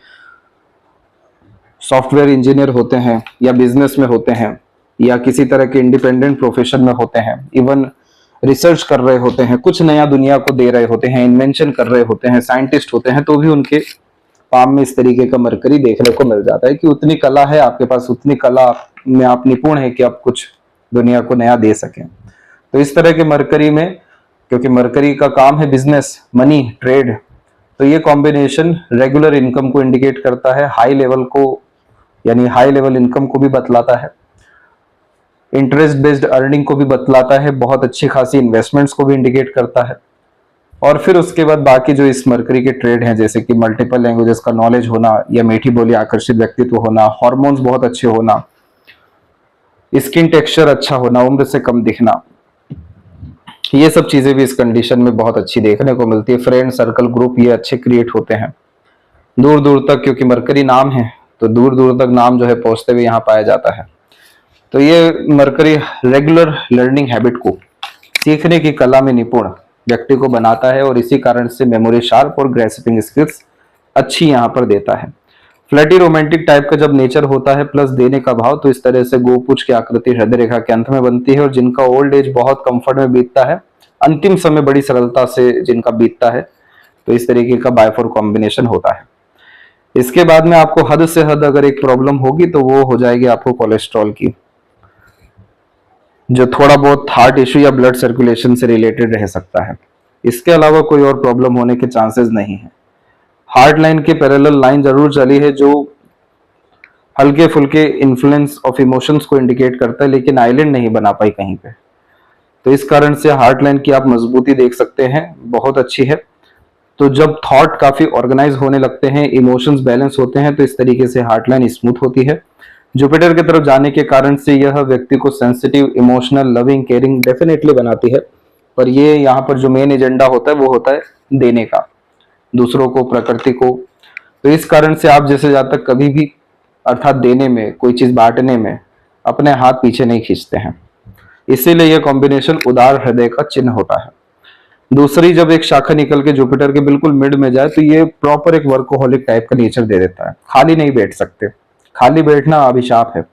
सॉफ्टवेयर इंजीनियर होते हैं या बिजनेस में होते हैं या किसी तरह के इंडिपेंडेंट प्रोफेशन में होते हैं, इवन रिसर्च कर रहे होते हैं, कुछ नया दुनिया को दे रहे होते हैं, इन्वेंशन कर रहे होते हैं, साइंटिस्ट होते हैं, तो भी उनके पाम में इस तरीके का मरकरी देखने को मिल जाता है कि उतनी कला है आपके पास, उतनी कला में आप निपुण है कि आप कुछ दुनिया को नया दे सकें। तो इस तरह के मरकरी में, क्योंकि मरकरी का काम है बिजनेस, मनी, ट्रेड, तो ये कॉम्बिनेशन रेगुलर इनकम को इंडिकेट करता है, हाई लेवल को यानी हाई लेवल इनकम को भी बतलाता है, इंटरेस्ट बेस्ड अर्निंग को भी बतलाता है, बहुत अच्छी खासी इन्वेस्टमेंट्स को भी इंडिकेट करता है। और फिर उसके बाद बाकी जो इस मरकरी के ट्रेड हैं, जैसे कि मल्टीपल लैंग्वेजेस का नॉलेज होना या मीठी बोली आकर्षित व्यक्तित्व होना, हॉर्मोन्स बहुत अच्छे होना, स्किन टेक्सचर अच्छा होना, उम्र से कम दिखना, ये सब चीजें भी इस कंडीशन में बहुत अच्छी देखने को मिलती है। फ्रेंड सर्कल, ग्रुप ये अच्छे क्रिएट होते हैं दूर दूर तक, क्योंकि मरकरी नाम है तो दूर दूर तक नाम जो है पहुंचते हुए यहाँ पाया जाता है। तो ये मरकरी रेगुलर लर्निंग हैबिट को, सीखने की कला में निपुण व्यक्ति को बनाता है और इसी कारण से मेमोरी शार्प और ग्रेस्पिंग स्किल्स अच्छी यहाँ पर देता है। फ्लर्टी रोमांटिक टाइप का जब नेचर होता है प्लस देने का भाव, तो इस तरह से गोपुछ की आकृति हृदय रेखा के अंत में बनती है और जिनका ओल्ड एज बहुत कंफर्ट में बीतता है, अंतिम समय बड़ी सरलता से जिनका बीतता है, तो इस तरीके का बाय4 कॉम्बिनेशन होता है। इसके बाद में आपको हद से हद अगर एक प्रॉब्लम होगी तो वो हो जाएगी आपको कोलेस्ट्रॉल की, जो थोड़ा बहुत हार्ट इश्यू या ब्लड सर्कुलेशन से रिलेटेड रह सकता है। इसके अलावा कोई और प्रॉब्लम होने के चांसेस नहीं है। हार्ट लाइन के पैरेलल लाइन जरूर चली है जो हल्के फुल्के इन्फ्लुएंस ऑफ इमोशंस को इंडिकेट करता है, लेकिन आइलैंड नहीं बना पाई कहीं पे, तो इस कारण से हार्ट लाइन की आप मजबूती देख सकते हैं, बहुत अच्छी है। तो जब थॉट काफी ऑर्गेनाइज होने लगते हैं, इमोशंस बैलेंस होते हैं, तो इस तरीके से हार्ट लाइन स्मूथ होती है। जुपिटर की तरफ जाने के कारण से यह व्यक्ति को sensitive, emotional, loving, caring definitely बनाती है, पर ये यहाँ पर जो मेन एजेंडा होता है वो होता है देने का, दूसरों को, प्रकृति को। तो इस कारण से आप जैसे जातक कभी भी, अर्थात देने में, कोई चीज बांटने में अपने हाथ पीछे नहीं खींचते हैं, इसीलिए यह कॉम्बिनेशन उदार हृदय का चिन्ह होता है। दूसरी जब एक शाखा निकल के जुपिटर के बिल्कुल मिड में जाए तो ये प्रॉपर एक वर्कोहॉलिक टाइप का नेचर दे देता है। खाली नहीं बैठ सकते, खाली बैठना अभिशाप है।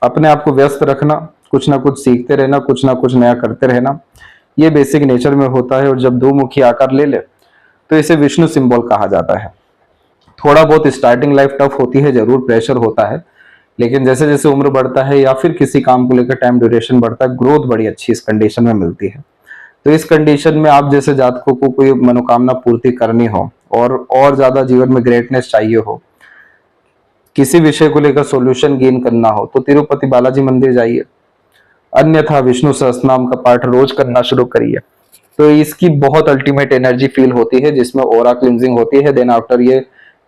अपने आप को व्यस्त रखना, कुछ ना कुछ सीखते रहना, कुछ ना कुछ नया करते रहना, ये बेसिक नेचर में होता है। और जब दो मुखी आकार ले ले तो इसे विष्णु सिंबल कहा जाता है। थोड़ा बहुत स्टार्टिंग लाइफ टफ होती है, जरूर प्रेशर होता है, लेकिन जैसे जैसे उम्र बढ़ता है या फिर किसी काम को लेकर टाइम ड्यूरेशन बढ़ता है, ग्रोथ बड़ी अच्छी इस कंडीशन में मिलती है। तो इस कंडीशन में आप जैसे जातकों को कोई मनोकामना पूर्ति करनी हो और ज्यादा जीवन में ग्रेटनेस चाहिए हो, किसी विषय को लेकर सॉल्यूशन गेन करना हो, तो तिरुपति बालाजी मंदिर जाइए, अन्यथा विष्णु सहस्त्रनाम का पाठ रोज करना शुरू करिए। तो इसकी बहुत अल्टीमेट एनर्जी फील होती है, जिसमें ऑरा क्लिंजिंग होती है। देन आफ्टर ये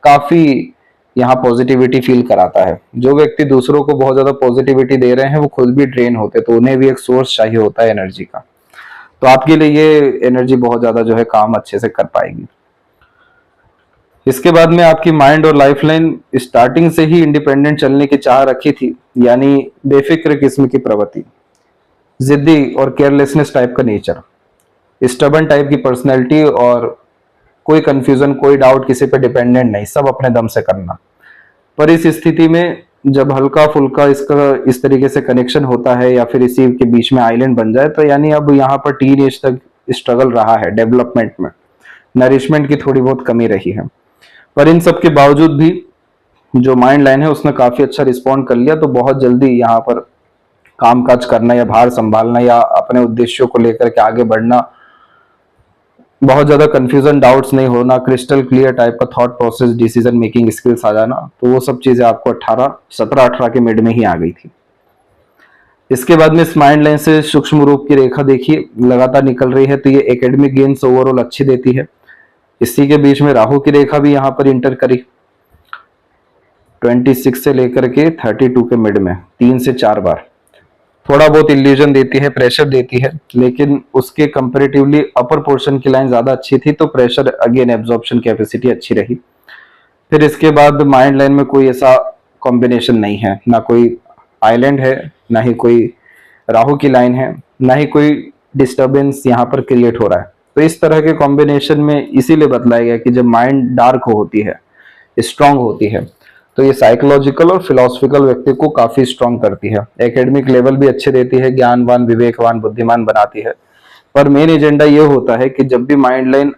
काफी यहाँ पॉजिटिविटी फील कराता है। जो व्यक्ति दूसरों को बहुत ज्यादा पॉजिटिविटी दे रहे हैं वो खुद भी ड्रेन होते, तो उन्हें भी एक सोर्स चाहिए होता है एनर्जी का। तो आपके लिए ये एनर्जी बहुत ज्यादा जो है काम अच्छे से कर पाएगी। इसके बाद में आपकी माइंड और लाइफ लाइन स्टार्टिंग से ही इंडिपेंडेंट चलने की चाह रखी थी, यानी बेफिक्र किस्म की प्रवृत्ति, जिद्दी और केयरलेसनेस टाइप का नेचर, स्टबर्न टाइप की पर्सनैलिटी और कोई कंफ्यूजन, कोई डाउट, किसी पे डिपेंडेंट नहीं, सब अपने दम से करना। पर इस स्थिति में जब हल्का फुल्का इसका इस तरीके से कनेक्शन होता है या फिर इसी के बीच में आइलैंड बन जाए, तो यानी अब यहाँ पर टीन एज तक स्ट्रगल रहा है, डेवलपमेंट में नरिशमेंट की थोड़ी बहुत कमी रही है। पर इन सब के बावजूद भी जो माइंड लाइन है उसने काफी अच्छा रिस्पॉन्ड कर लिया, तो बहुत जल्दी यहाँ पर कामकाज करना या भार संभालना या अपने उद्देश्यों को लेकर के आगे बढ़ना, बहुत ज्यादा कंफ्यूजन, डाउट्स नहीं होना, क्रिस्टल क्लियर टाइप का thought process, decision making skills आ जाना, तो वो सब चीजें आपको 17-18 के मिड में ही आ गई थी। इसके बाद में इस माइंड लाइन से सूक्ष्म रूप की रेखा देखिए लगातार निकल रही है, तो ये एकेडमिक गेन्स ओवरऑल अच्छी देती है। इसी के बीच में राहु की रेखा भी यहाँ पर इंटर करी 26 से लेकर के 32 के मिड में 3 से 4 बार, थोड़ा बहुत इल्यूजन देती है, प्रेशर देती है, लेकिन उसके कंपैरेटिवली अपर पोर्शन की लाइन ज्यादा अच्छी थी, तो प्रेशर अगेन एब्जॉर्प्शन कैपेसिटी अच्छी रही। फिर इसके बाद माइंड लाइन में कोई ऐसा कॉम्बिनेशन नहीं है, ना कोई आइलैंड है, ना ही कोई राहु की लाइन है, ना ही कोई डिस्टर्बेंस यहाँ पर क्रिएट हो रहा है। तो इस तरह के कॉम्बिनेशन में इसीलिए बतलाया गया कि जब माइंड डार्क होती है, स्ट्रांग होती है, तो ये साइकोलॉजिकल और फिलोसफिकल व्यक्ति को काफी स्ट्रांग करती है। एकेडमिक लेवल भी अच्छे देती है, ज्ञानवान, विवेकवान, बुद्धिमान बनाती है। पर मेन एजेंडा ये होता है कि जब भी माइंड लाइन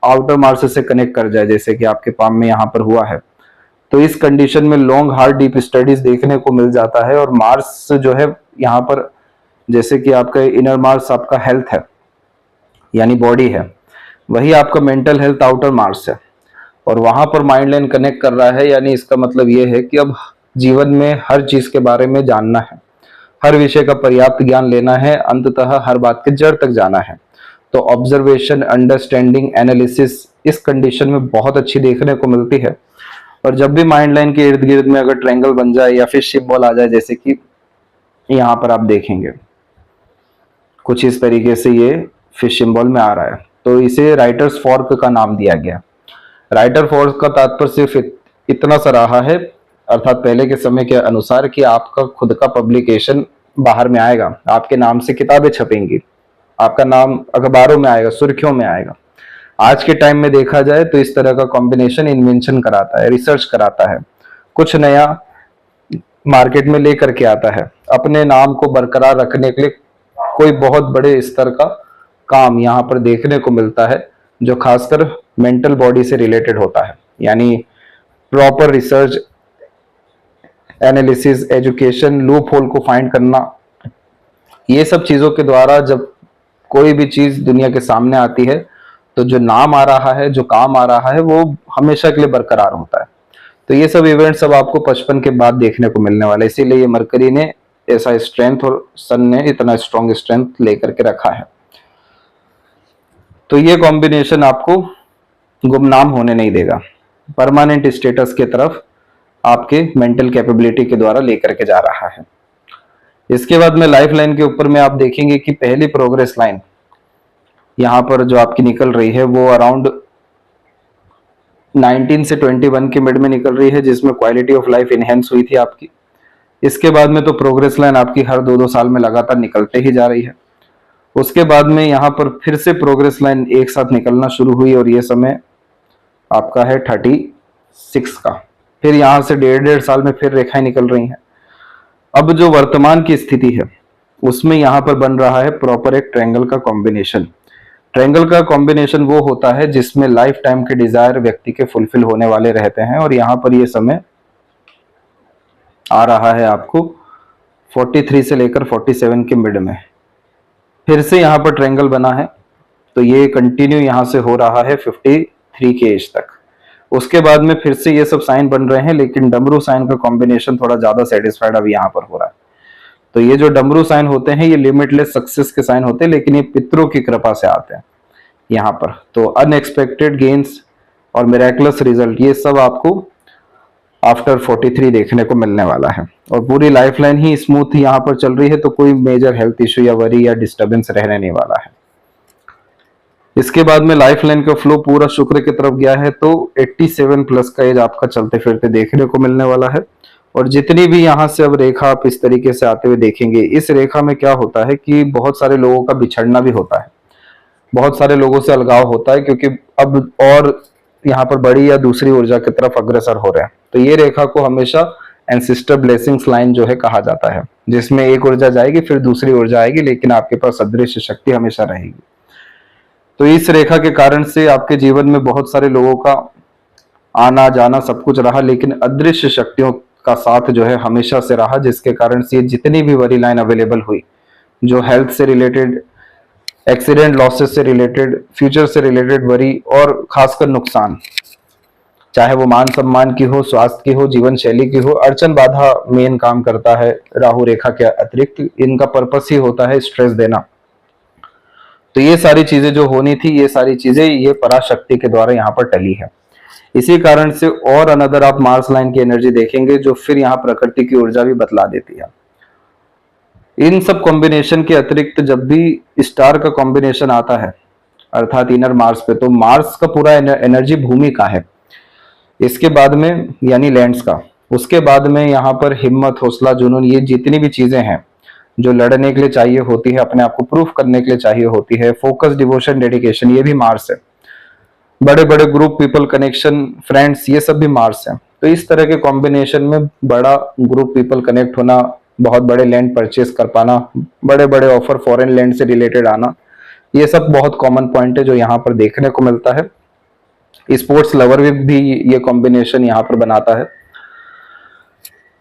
आउटर मार्स से कनेक्ट कर जाए, जैसे कि आपके पाम में यहाँ पर हुआ है, तो इस कंडीशन में लॉन्ग हार्ड डीप स्टडीज देखने को मिल जाता है। और मार्स जो है यहाँ पर जैसे कि आपका इनर मार्स आपका हेल्थ है यानी बॉडी है, वही आपका मेंटल हेल्थ आउटर मार्स है, और वहां पर माइंड लाइन कनेक्ट कर रहा है। यानी इसका मतलब ये है कि अब जीवन में हर चीज के बारे में जानना है, हर विषय का पर्याप्त ज्ञान लेना है, अंततः हर बात के जड़ तक जाना है। तो ऑब्जर्वेशन, अंडरस्टैंडिंग, एनालिसिस इस कंडीशन में बहुत अच्छी देखने को मिलती है। और जब भी माइंड लाइन के इर्द गिर्द में अगर ट्रायंगल बन जाए या फिर सिंबल आ जाए, जैसे कि यहाँ पर आप देखेंगे कुछ इस तरीके से ये फिश सिंबल में आ रहा है, तो इसे राइटर्स फॉर्क का नाम दिया गया। राइटर फॉर्क का तात्पर्य सिर्फ इतना सा रहा है, अर्थात पहले के समय के अनुसार, कि आपका खुद का पब्लिकेशन बाहर में आएगा, आपके नाम से किताबें छपेंगी, आपका नाम अखबारों में आएगा, सुर्खियों में आएगा। आज के टाइम में देखा जाए तो इस तरह का कॉम्बिनेशन इन्वेंशन कराता है, रिसर्च कराता है, कुछ नया मार्केट में लेकर के आता है, अपने नाम को बरकरार रखने के लिए कोई बहुत बड़े स्तर का काम यहाँ पर देखने को मिलता है, जो खासकर मेंटल बॉडी से रिलेटेड होता है। यानी proper research, analysis, education, loop hole को फाइंड करना, ये सब चीजों के द्वारा जब कोई भी चीज दुनिया के सामने आती है तो जो नाम आ रहा है, जो काम आ रहा है, वो हमेशा के लिए बरकरार होता है। तो ये सब इवेंट सब आपको 55 के बाद देखने को मिलने वाला है, इसीलिए ये मरकरी ने ऐसा स्ट्रेंथ और सन ने इतना स्ट्रॉन्ग स्ट्रेंथ लेकर के रखा है। तो ये कॉम्बिनेशन आपको गुमनाम होने नहीं देगा, परमानेंट स्टेटस की तरफ आपके मेंटल कैपेबिलिटी के द्वारा लेकर के जा रहा है। इसके बाद में लाइफ लाइन के ऊपर में आप देखेंगे कि पहली प्रोग्रेस लाइन यहाँ पर जो आपकी निकल रही है वो अराउंड 19 से 21 के मिड में निकल रही है, जिसमें क्वालिटी ऑफ लाइफ इनहेंस हुई थी आपकी। इसके बाद में तो प्रोग्रेस लाइन आपकी हर 2-2 साल में लगातार निकलते ही जा रही है। उसके बाद में यहाँ पर फिर से प्रोग्रेस लाइन एक साथ निकलना शुरू हुई, और ये समय आपका है 36 का। फिर यहाँ से 1.5 साल में फिर रेखाएं निकल रही हैं। अब जो वर्तमान की स्थिति है उसमें यहाँ पर बन रहा है प्रॉपर एक ट्रायंगल का कॉम्बिनेशन। ट्रायंगल का कॉम्बिनेशन वो होता है जिसमें लाइफ टाइम के डिजायर व्यक्ति के फुलफिल होने वाले रहते हैं, और यहाँ पर ये समय आ रहा है आपको 43 से लेकर 47 के मिड में। फिर से यहाँ पर ट्रायंगल बना है, तो ये कंटिन्यू यहाँ से हो रहा है 53 के एज तक। उसके बाद में फिर से ये सब साइन बन रहे हैं, लेकिन डमरू साइन का कॉम्बिनेशन थोड़ा ज्यादा सेटिस्फाइड अब यहाँ पर हो रहा है। तो ये जो डमरू साइन होते हैं ये लिमिटलेस सक्सेस के साइन होते हैं, लेकिन ये पितरों की कृपा से आते हैं यहाँ पर। तो अनएक्सपेक्टेड गेन्स और मिरेकुलस रिजल्ट ये सब आपको आफ्टर 43 देखने को मिलने वाला है, और पूरी लाइफ लाइन ही स्मूथ यहाँ पर चल रही है, तो कोई मेजर हेल्थ इश्यू या वरी या डिस्टर्बेंस रहने नहीं वाला है। इसके बाद में लाइफ लाइन का फ्लो पूरा शुक्र की तरफ गया है, तो 87 प्लस का एज आपका चलते फिरते देखने को मिलने वाला है। और जितनी भी यहाँ से अब रेखा आप इस तरीके से आते हुए देखेंगे, इस रेखा में क्या होता है कि बहुत सारे लोगों का बिछड़ना भी होता है, बहुत सारे लोगों से अलगाव होता है, क्योंकि अब और यहाँ पर बड़ी या दूसरी ऊर्जा की तरफ अग्रसर हो रहे हैं। तो ये रेखा को हमेशा एंसिस्टर ब्लेसिंग्स लाइन जो है कहा जाता है, जिसमें एक ऊर्जा जाएगी फिर दूसरी ऊर्जा आएगी, लेकिन आपके पास अदृश्य शक्ति हमेशा रहेगी। तो इस रेखा के कारण से आपके जीवन में बहुत सारे लोगों का आना जाना सब कुछ रहा, लेकिन अदृश्य शक्तियों का साथ जो है हमेशा से रहा, जिसके कारण से जितनी भी वरी लाइन अवेलेबल हुई, जो हेल्थ से रिलेटेड, एक्सीडेंट लॉसेस से रिलेटेड, फ्यूचर से रिलेटेड वरी, और खासकर नुकसान, चाहे वो मान सम्मान की हो, स्वास्थ्य की हो, जीवन शैली की हो, अड़चन बाधा मेन काम करता है राहु रेखा के अतिरिक्त। इनका पर्पस ही होता है स्ट्रेस देना। तो ये सारी चीजें जो होनी थी, ये सारी चीजें ये पराशक्ति के द्वारा यहाँ पर टली है। इसी कारण से और अनदर आप मार्स लाइन की एनर्जी देखेंगे, जो फिर यहाँ प्रकृति की ऊर्जा भी बतला देती है। इन सब कॉम्बिनेशन के अतिरिक्त जब भी स्टार का कॉम्बिनेशन आता है, अर्थात इनर मार्स पे, तो मार्स का पूरा एनर्जी भूमि का है, इसके बाद में यानी लैंड्स का। उसके बाद में यहाँ पर हिम्मत, हौसला, जुनून, ये जितनी भी चीजें हैं जो लड़ने के लिए चाहिए होती है, अपने आप को प्रूफ करने के लिए चाहिए होती है, फोकस, डिवोशन, डेडिकेशन, ये भी मार्स है। बड़े बड़े ग्रुप पीपल कनेक्शन, फ्रेंड्स, ये सब भी मार्स है। तो इस तरह के कॉम्बिनेशन में बड़ा ग्रुप पीपल कनेक्ट होना, बहुत बड़े लैंड परचेस कर पाना, बड़े बड़े ऑफर फॉरेन लैंड से रिलेटेड आना, ये सब बहुत कॉमन पॉइंट है जो यहाँ पर देखने को मिलता है। स्पोर्ट्स लवर भी ये कॉम्बिनेशन यहाँ पर बनाता है।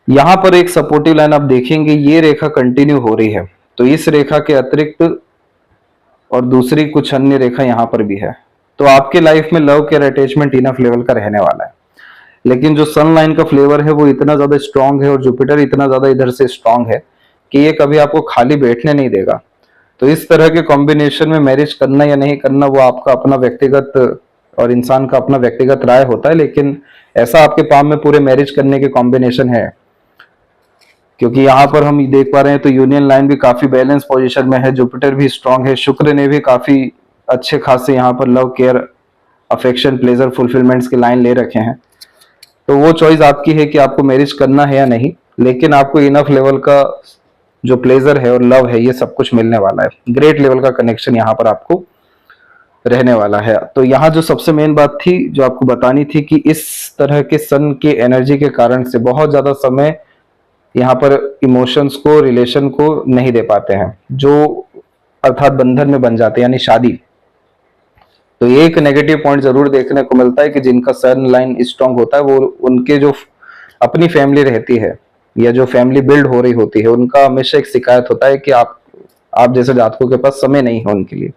यहाँ पर एक सपोर्टिव लाइन आप देखेंगे, ये रेखा कंटिन्यू हो रही है, तो इस रेखा के अतिरिक्त और दूसरी कुछ अन्य रेखा यहाँ पर भी है। तो आपके लाइफ में love care attachment enough level का रहने वाला है। लेकिन जो सन लाइन का फ्लेवर है वो इतना ज्यादा स्ट्रांग है और जुपिटर इतना ज्यादा इधर से स्ट्रांग है कि ये कभी आपको खाली बैठने नहीं देगा। तो इस तरह के कॉम्बिनेशन में मैरिज करना या नहीं करना वो आपका अपना व्यक्तिगत और इंसान का अपना व्यक्तिगत राय होता है, लेकिन ऐसा आपके पाम में पूरे मैरिज करने के कॉम्बिनेशन है। क्योंकि यहाँ पर हम देख पा रहे हैं तो यूनियन लाइन भी काफी बैलेंस पोजीशन में है, जुपिटर भी स्ट्रांग है, शुक्र ने भी काफी अच्छे खासे यहाँ पर love care affection pleasure fulfilments के लाइन ले रखे हैं। तो वो चॉइस आपकी है कि आपको मैरिज करना है या नहीं, लेकिन आपको इनफ लेवल का जो प्लेजर है और लव है ये सब कुछ मिलने वाला है। ग्रेट लेवल का कनेक्शन यहाँ पर आपको रहने वाला है। तो यहाँ जो सबसे मेन बात थी जो आपको बतानी थी कि इस तरह के सन के एनर्जी के कारण से बहुत ज्यादा समय यहाँ पर इमोशंस को रिलेशन को नहीं दे पाते हैं, जो अर्थात बंधन में बन जाते हैं यानी शादी। तो एक नेगेटिव पॉइंट जरूर देखने को मिलता है कि जिनका सन लाइन स्ट्रांग होता है वो उनके जो अपनी फैमिली रहती है या जो फैमिली बिल्ड हो रही होती है उनका हमेशा एक शिकायत होता है कि आप जैसे जातकों के पास समय नहीं है उनके लिए,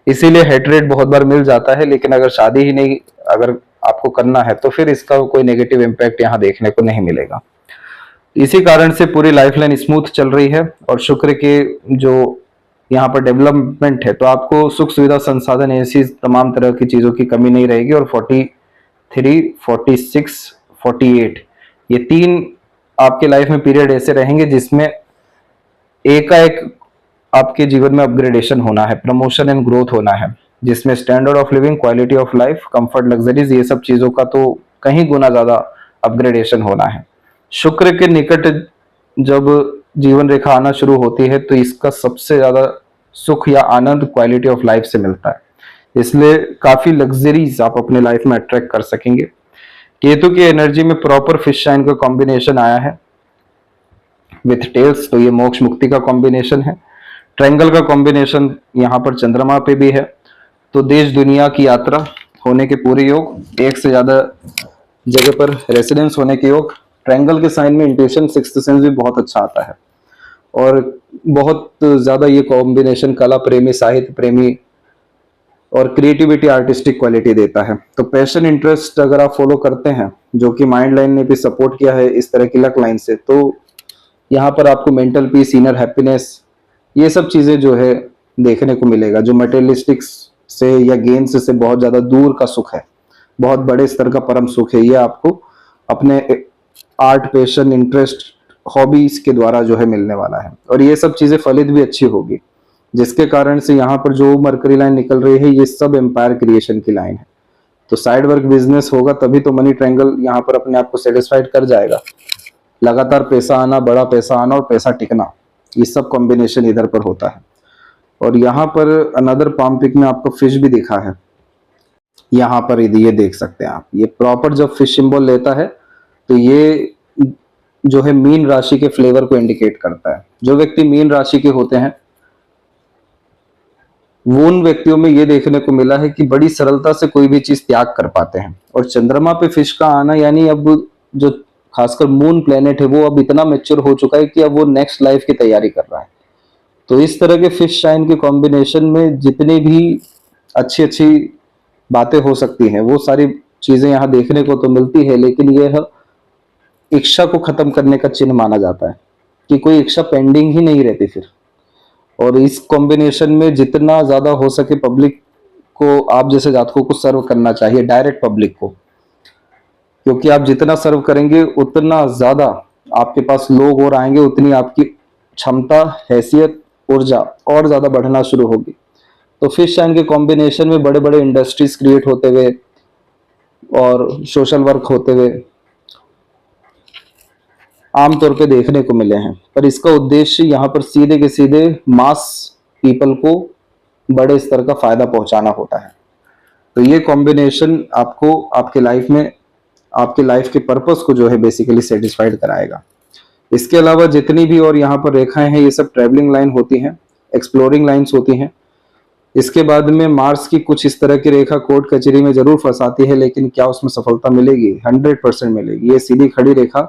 इसीलिए हेटरेट बहुत बार मिल जाता है। लेकिन अगर शादी ही नहीं अगर आपको करना है तो फिर इसका कोई नेगेटिव इम्पैक्ट यहाँ देखने को नहीं मिलेगा। इसी कारण से पूरी लाइफ लाइन स्मूथ चल रही है और शुक्र के जो यहाँ पर डेवलपमेंट है तो आपको सुख सुविधा संसाधन ऐसी तमाम तरह की चीजों की कमी नहीं रहेगी। और 43, 46, 48 ये 3 आपके लाइफ में पीरियड ऐसे रहेंगे जिसमें एकाएक आपके जीवन में अपग्रेडेशन होना है, प्रमोशन एंड ग्रोथ होना है, जिसमें standard of living, quality of life, comfort, luxuries ये सब चीजों का तो कहीं गुना ज्यादा अपग्रेडेशन होना है। शुक्र के निकट जब जीवन रेखा आना शुरू होती है तो इसका सबसे ज्यादा सुख या आनंद क्वालिटी ऑफ लाइफ से मिलता है, इसलिए काफी लग्जरीज आप अपने लाइफ में अट्रैक्ट कर सकेंगे। केतु की एनर्जी में प्रॉपर फिश साइन का कॉम्बिनेशन आया है विथ टेल्स, तो ये मोक्ष मुक्ति का कॉम्बिनेशन है। ट्रायंगल का कॉम्बिनेशन यहाँ पर चंद्रमा पे भी है, तो देश दुनिया की यात्रा होने के पूरे योग, एक से ज्यादा जगह पर रेसिडेंस होने के योग। ट्रायंगल के साइन में इंट्यूशन, सिक्स्थ सेंस भी बहुत अच्छा आता है और बहुत ज्यादा ये कॉम्बिनेशन कला प्रेमी, साहित्य प्रेमी और क्रिएटिविटी, आर्टिस्टिक क्वालिटी देता है। तो पैशन, इंटरेस्ट अगर आप फॉलो करते हैं जो कि माइंड लाइन ने भी सपोर्ट किया है इस तरह की लक लाइन से, तो यहाँ पर आपको मेंटल पीस, इनर हैप्पीनेस ये सब चीजें जो है देखने को मिलेगा। जो मटेरियलिस्टिक्स से या गेन्स से बहुत ज्यादा दूर का सुख है, बहुत बड़े स्तर का परम सुख है, ये आपको अपने आर्ट, पैशन, इंटरेस्ट, हॉबीज के द्वारा जो है मिलने वाला है। और ये सब चीजें फलित भी अच्छी होगी, जिसके कारण से यहाँ पर जो मरकरी लाइन निकल रही है ये सब एम्पायर क्रिएशन की लाइन है। तो साइड वर्क बिजनेस होगा तभी तो मनी ट्रायंगल यहाँ पर अपने आप को सेटिस्फाइड कर जाएगा। लगातार पैसा आना, बड़ा पैसा आना और पैसा टिकना, ये सब कॉम्बिनेशन इधर पर होता है। और यहाँ पर अनदर पाम पिक में आपको फिश भी दिखा है, यहाँ पर ये देख सकते हैं आप। ये प्रॉपर जब फिश सिंबल लेता है तो ये जो है मीन राशि के फ्लेवर को इंडिकेट करता है। जो व्यक्ति मीन राशि के होते हैं वो उन व्यक्तियों में ये देखने को मिला है कि बड़ी सरलता से कोई भी चीज त्याग कर पाते हैं। और चंद्रमा पे फिश का आना यानी अब जो खासकर मून प्लेनेट है वो अब इतना मैच्योर हो चुका है कि अब वो नेक्स्ट लाइफ की तैयारी कर रहा है। तो इस तरह के फिश साइन के कॉम्बिनेशन में जितनी भी अच्छी अच्छी बातें हो सकती हैं वो सारी चीजें यहाँ देखने को तो मिलती है, लेकिन यह इच्छा को खत्म करने का चिन्ह माना जाता है कि कोई इच्छा पेंडिंग ही नहीं रहती फिर। और इस कॉम्बिनेशन में जितना ज्यादा हो सके पब्लिक को, आप जैसे जातकों को सर्व करना चाहिए, डायरेक्ट पब्लिक को, क्योंकि आप जितना सर्व करेंगे उतना ज्यादा आपके पास लोग और आएंगे, उतनी आपकी क्षमता, हैसियत, ऊर्जा और ज्यादा बढ़ना शुरू होगी। तो फिश साइन के कॉम्बिनेशन में बड़े बड़े इंडस्ट्रीज क्रिएट होते हुए और सोशल वर्क होते हुए आमतौर पे देखने को मिले हैं, पर इसका उद्देश्य यहाँ पर सीधे के सीधे मास पीपल को बड़े स्तर का फायदा पहुंचाना होता है। तो ये कॉम्बिनेशन आपको आपके लाइफ में, आपके लाइफ के पर्पस को जो है बेसिकली सेटिस्फाइड कराएगा। इसके अलावा जितनी भी और यहाँ पर रेखाएं हैं ये सब ट्रेवलिंग लाइन होती हैं, एक्सप्लोरिंग लाइन्स होती हैं। इसके बाद में मार्स की कुछ इस तरह की रेखा कोर्ट कचहरी में जरूर फंसाती है, लेकिन क्या उसमें सफलता मिलेगी? 100% मिलेगी। ये सीधी खड़ी रेखा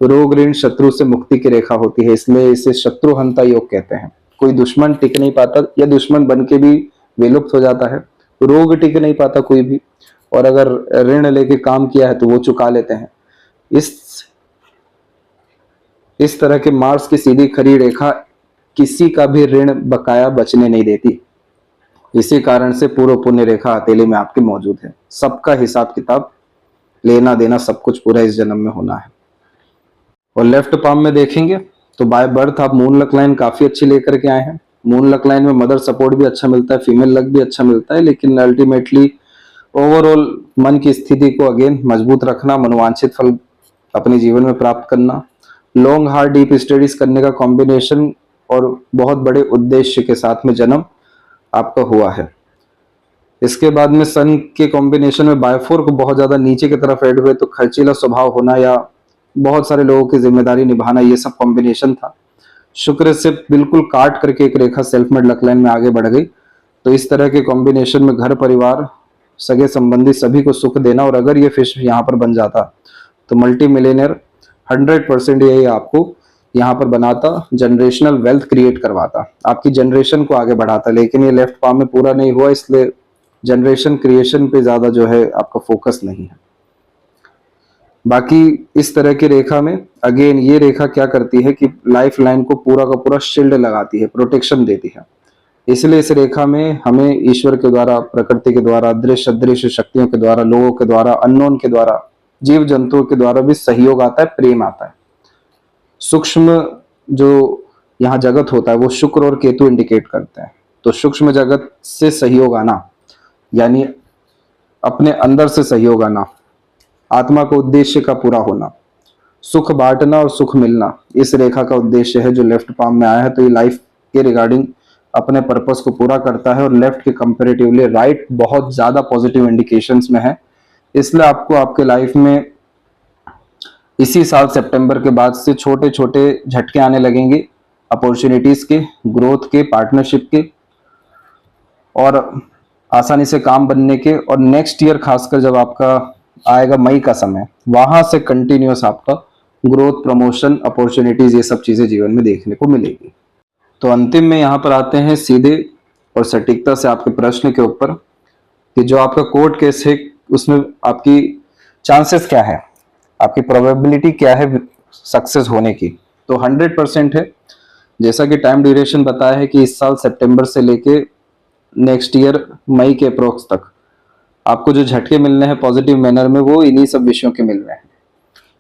रोग ऋण शत्रु से मुक्ति की रेखा होती है, इसलिए इसे शत्रुहंता योग कहते हैं। कोई दुश्मन टिक नहीं पाता या दुश्मन बन के भी विलुप्त हो जाता है। रोग टिक नहीं पाता कोई भी, और अगर ऋण लेके काम किया है तो वो चुका लेते हैं। इस तरह के मार्स की सीधी खड़ी रेखा किसी का भी ऋण बकाया बचने नहीं देती। इसी कारण से पूर्व पुण्य रेखा हथेली में आपके मौजूद है। सबका हिसाब किताब, लेना देना सब कुछ पूरा इस जन्म में होना है। और लेफ्ट पाम में देखेंगे तो बाय बर्थ आप मून लक लाइन काफी अच्छी लेकर के आए हैं। मून लक लाइन में मदर सपोर्ट भी अच्छा मिलता है, फीमेल लक भी अच्छा मिलता है, लेकिन अल्टीमेटली ओवरऑल मन की स्थिति को अगेन मजबूत रखना, मनोवांछित फल अपने जीवन में प्राप्त करना, लॉन्ग हार्ड डीप स्टडीज करने का कॉम्बिनेशन और बहुत बड़े उद्देश्य के साथ में जन्म आपका हुआ है। इसके बाद में सन के कॉम्बिनेशन में बायफोर को बहुत ज्यादा नीचे की तरफ ऐड हुए, तो खर्चीला स्वभाव होना या बहुत सारे लोगों की जिम्मेदारी निभाना, ये सब कॉम्बिनेशन था। शुक्र से बिल्कुल काट करके एक रेखा सेल्फ मेड लक लाइन में आगे बढ़ गई। तो इस तरह के कॉम्बिनेशन में घर परिवार सगे संबंधी सभी को सुख देना, और अगर ये फिश यहाँ पर बन जाता तो मल्टी मिलियनर 100% यही आपको यहाँ पर बनाता, जनरेशनल वेल्थ क्रिएट करवाता, आपकी जनरेशन को आगे बढ़ाता। लेकिन ये लेफ्ट पाम में पूरा नहीं हुआ, इसलिए जनरेशन क्रिएशन पे ज्यादा जो है आपका फोकस नहीं है। बाकी इस तरह की रेखा में अगेन ये रेखा क्या करती है कि लाइफ लाइन को पूरा का पूरा शील्ड लगाती है, प्रोटेक्शन देती है। इसलिए इस रेखा में हमें ईश्वर के द्वारा, प्रकृति के द्वारा, दृश्य अदृश्य शक्तियों के द्वारा, लोगों के द्वारा, अननोन के द्वारा, जीव जंतुओं के द्वारा भी सहयोग आता है, प्रेम आता है। सूक्ष्म जो यहाँ जगत होता है वो शुक्र और केतु इंडिकेट करते हैं। तो सूक्ष्म जगत से सहयोग आना यानी अपने अंदर से सहयोग आना, आत्मा को उद्देश्य का पूरा होना, सुख बांटना और सुख मिलना, इस रेखा का उद्देश्य है जो लेफ्ट पाम में आया है। तो ये लाइफ के रिगार्डिंग अपने पर्पस को पूरा करता है, और लेफ्ट के कंपेरेटिवली राइट बहुत ज्यादा पॉजिटिव इंडिकेशंस में है। इसलिए आपको आपके लाइफ में इसी साल सितंबर के बाद से छोटे छोटे झटके आने लगेंगे, अपॉर्चुनिटीज के, ग्रोथ के, पार्टनरशिप के, और आसानी से काम बनने के। और नेक्स्ट ईयर खासकर जब आपका आएगा मई का समय, वहां से कंटिन्यूअस आपका ग्रोथ, प्रमोशन, अपॉर्चुनिटीज, ये सब चीजें जीवन में देखने को मिलेगी। तो अंतिम में यहाँ पर आते हैं सीधे और सटीकता से आपके प्रश्न के ऊपर कि जो आपका कोर्ट केस है उसमें आपकी चांसेस क्या है, आपकी प्रोबेबिलिटी क्या है सक्सेस होने की। तो 100% है। जैसा कि टाइम ड्यूरेशन बताया है कि इस साल सितंबर से लेके नेक्स्ट ईयर मई के अप्रोक्स तक आपको जो झटके मिलने हैं पॉजिटिव मैनर में, वो इन्हीं सब विषयों के मिल रहे हैं।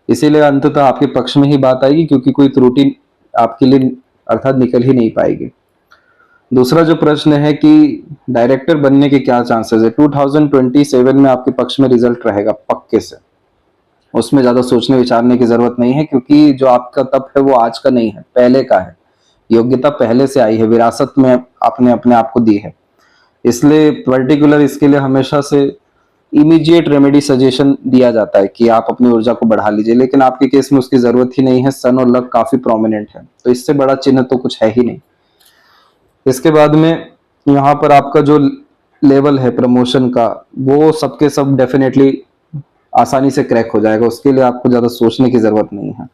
इसीलिए अंततः आपके पक्ष में ही बात आएगी, क्योंकि कोई त्रुटि आपके लिए अर्थात निकल ही नहीं पाएगी। दूसरा जो प्रश्न है कि डायरेक्टर बनने के क्या चांसेस है, 2027 में आपके पक्ष में रिजल्ट रहेगा पक्के से, उसमें ज्यादा सोचने विचारने की जरूरत नहीं है, क्योंकि जो आपका तप है वो आज का नहीं है, पहले का है। योग्यता पहले से आई है, विरासत में आपने अपने आप को दी है। इसलिए पर्टिकुलर इसके लिए हमेशा से इमीडिएट रेमेडी सजेशन दिया जाता है कि आप अपनी ऊर्जा को बढ़ा लीजिए, लेकिन आपके केस में उसकी जरूरत ही नहीं है। सन और लक काफी प्रोमिनेंट है, तो इससे बड़ा चिन्ह तो कुछ है ही नहीं। इसके बाद में यहाँ पर आपका जो लेवल है प्रमोशन का, वो सबके सब डेफिनेटली आसानी से क्रैक हो जाएगा, उसके लिए आपको ज्यादा सोचने की जरूरत नहीं है।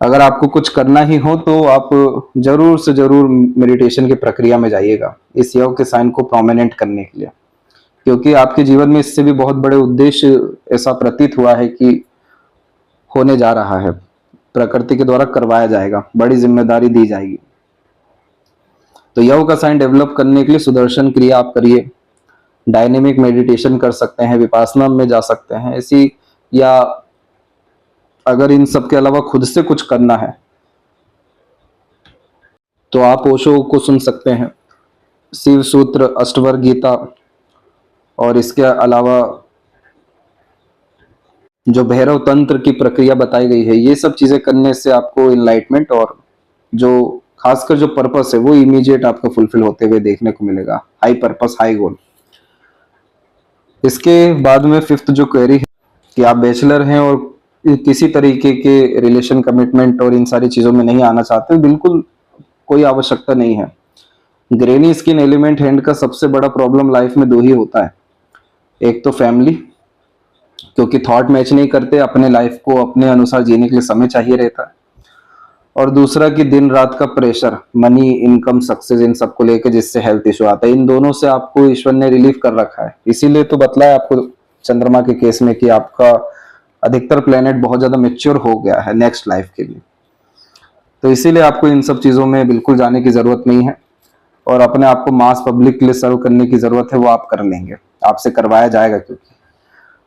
अगर आपको कुछ करना ही हो तो आप जरूर से जरूर मेडिटेशन की प्रक्रिया में जाइएगा, इस योग के साइन को प्रोमिनेंट करने के लिए, क्योंकि आपके जीवन में इससे भी बहुत बड़े उद्देश्य ऐसा प्रतीत हुआ है कि होने जा रहा है, प्रकृति के द्वारा करवाया जाएगा, बड़ी जिम्मेदारी दी जाएगी। तो योग का साइन डेवलप करने के लिए सुदर्शन क्रिया आप करिए, डायनेमिक मेडिटेशन कर सकते हैं, विपासना में जा सकते हैं ऐसी, या अगर इन सब के अलावा खुद से कुछ करना है तो आप ओशो को सुन सकते हैं, शिव सूत्र, अष्टवर गीता, और इसके अलावा जो भैरव तंत्र की प्रक्रिया बताई गई है, ये सब चीजें करने से आपको इनलाइटमेंट और जो खासकर जो पर्पस है वो इमीडिएट आपको फुलफिल होते हुए देखने को मिलेगा। हाई पर्पस, हाई गोल। इसके बाद में फिफ्थ जो क्वेरी है कि आप बैचलर हैं और किसी तरीके के रिलेशन, कमिटमेंट और इन सारी चीजों में नहीं आना चाहते, बिल्कुल कोई आवश्यकता नहीं है। ग्रेनी स्किन एलिमेंट हैंड का सबसे बड़ा प्रॉब्लम लाइफ में दो ही होता है, एक तो फैमिली क्योंकि थॉट मैच नहीं करते, अपने लाइफ को अपने अनुसार जीने के लिए समय चाहिए रहता है। और दूसरा कि दिन रात का प्रेशर, मनी, इनकम, सक्सेस, इन सबको लेकर जिससे हेल्थ इशू आता है, इन दोनों से आपको ईश्वर ने रिलीफ कर रखा है। इसीलिए तो बतलाया आपको चंद्रमा के केस में कि आपका अधिकतर प्लेनेट बहुत ज्यादा मेच्योर हो गया है नेक्स्ट लाइफ के लिए। तो इसीलिए आपको इन सब चीजों में बिल्कुल जाने की जरूरत नहीं है, और अपने आप को मास पब्लिक के लिए सर्व करने की जरूरत है, वो आप कर लेंगे, आपसे करवाया जाएगा क्योंकि।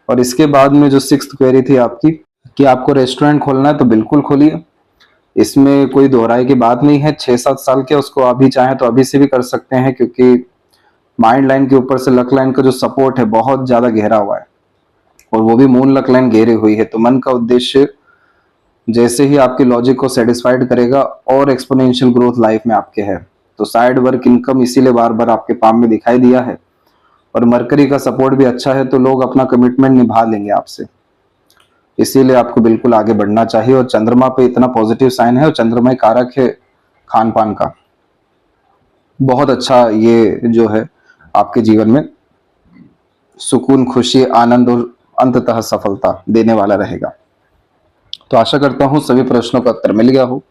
और इसके बाद में जो सिक्स्थ क्वेरी थी आपकी कि आपको रेस्टोरेंट खोलना है, तो बिल्कुल खोलिए, इसमें कोई दोहराई की बात नहीं है। 6-7 साल के उसको अभी चाहे तो अभी से भी कर सकते हैं, क्योंकि माइंड लाइन के ऊपर से लक लाइन का जो सपोर्ट है बहुत ज्यादा गहरा हुआ है, और वो भी मून लक लाइन घेरे हुई है। तो मन का उद्देश्य जैसे ही आपके लॉजिक को सेटिस्फाइड करेगा और एक्सपोनेंशियल ग्रोथ लाइफ में आपके है। तो साइड वर्क इनकम इसीलिए बार बार आपके पाम में दिखाई दिया है, और मरकरी का सपोर्ट भी अच्छा है, तो लोग अपना कमिटमेंट निभा लेंगे आपसे। इसीलिए आपको बिल्कुल आगे बढ़ना चाहिए। और चंद्रमा पे इतना पॉजिटिव साइन है, और चंद्रमा कारक है खान पान का, बहुत अच्छा ये जो है आपके जीवन में सुकून, खुशी, आनंद और अंततः सफलता देने वाला रहेगा। तो आशा करता हूं सभी प्रश्नों का उत्तर मिल गया हो।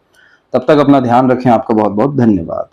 तब तक अपना ध्यान रखें। आपका बहुत बहुत धन्यवाद।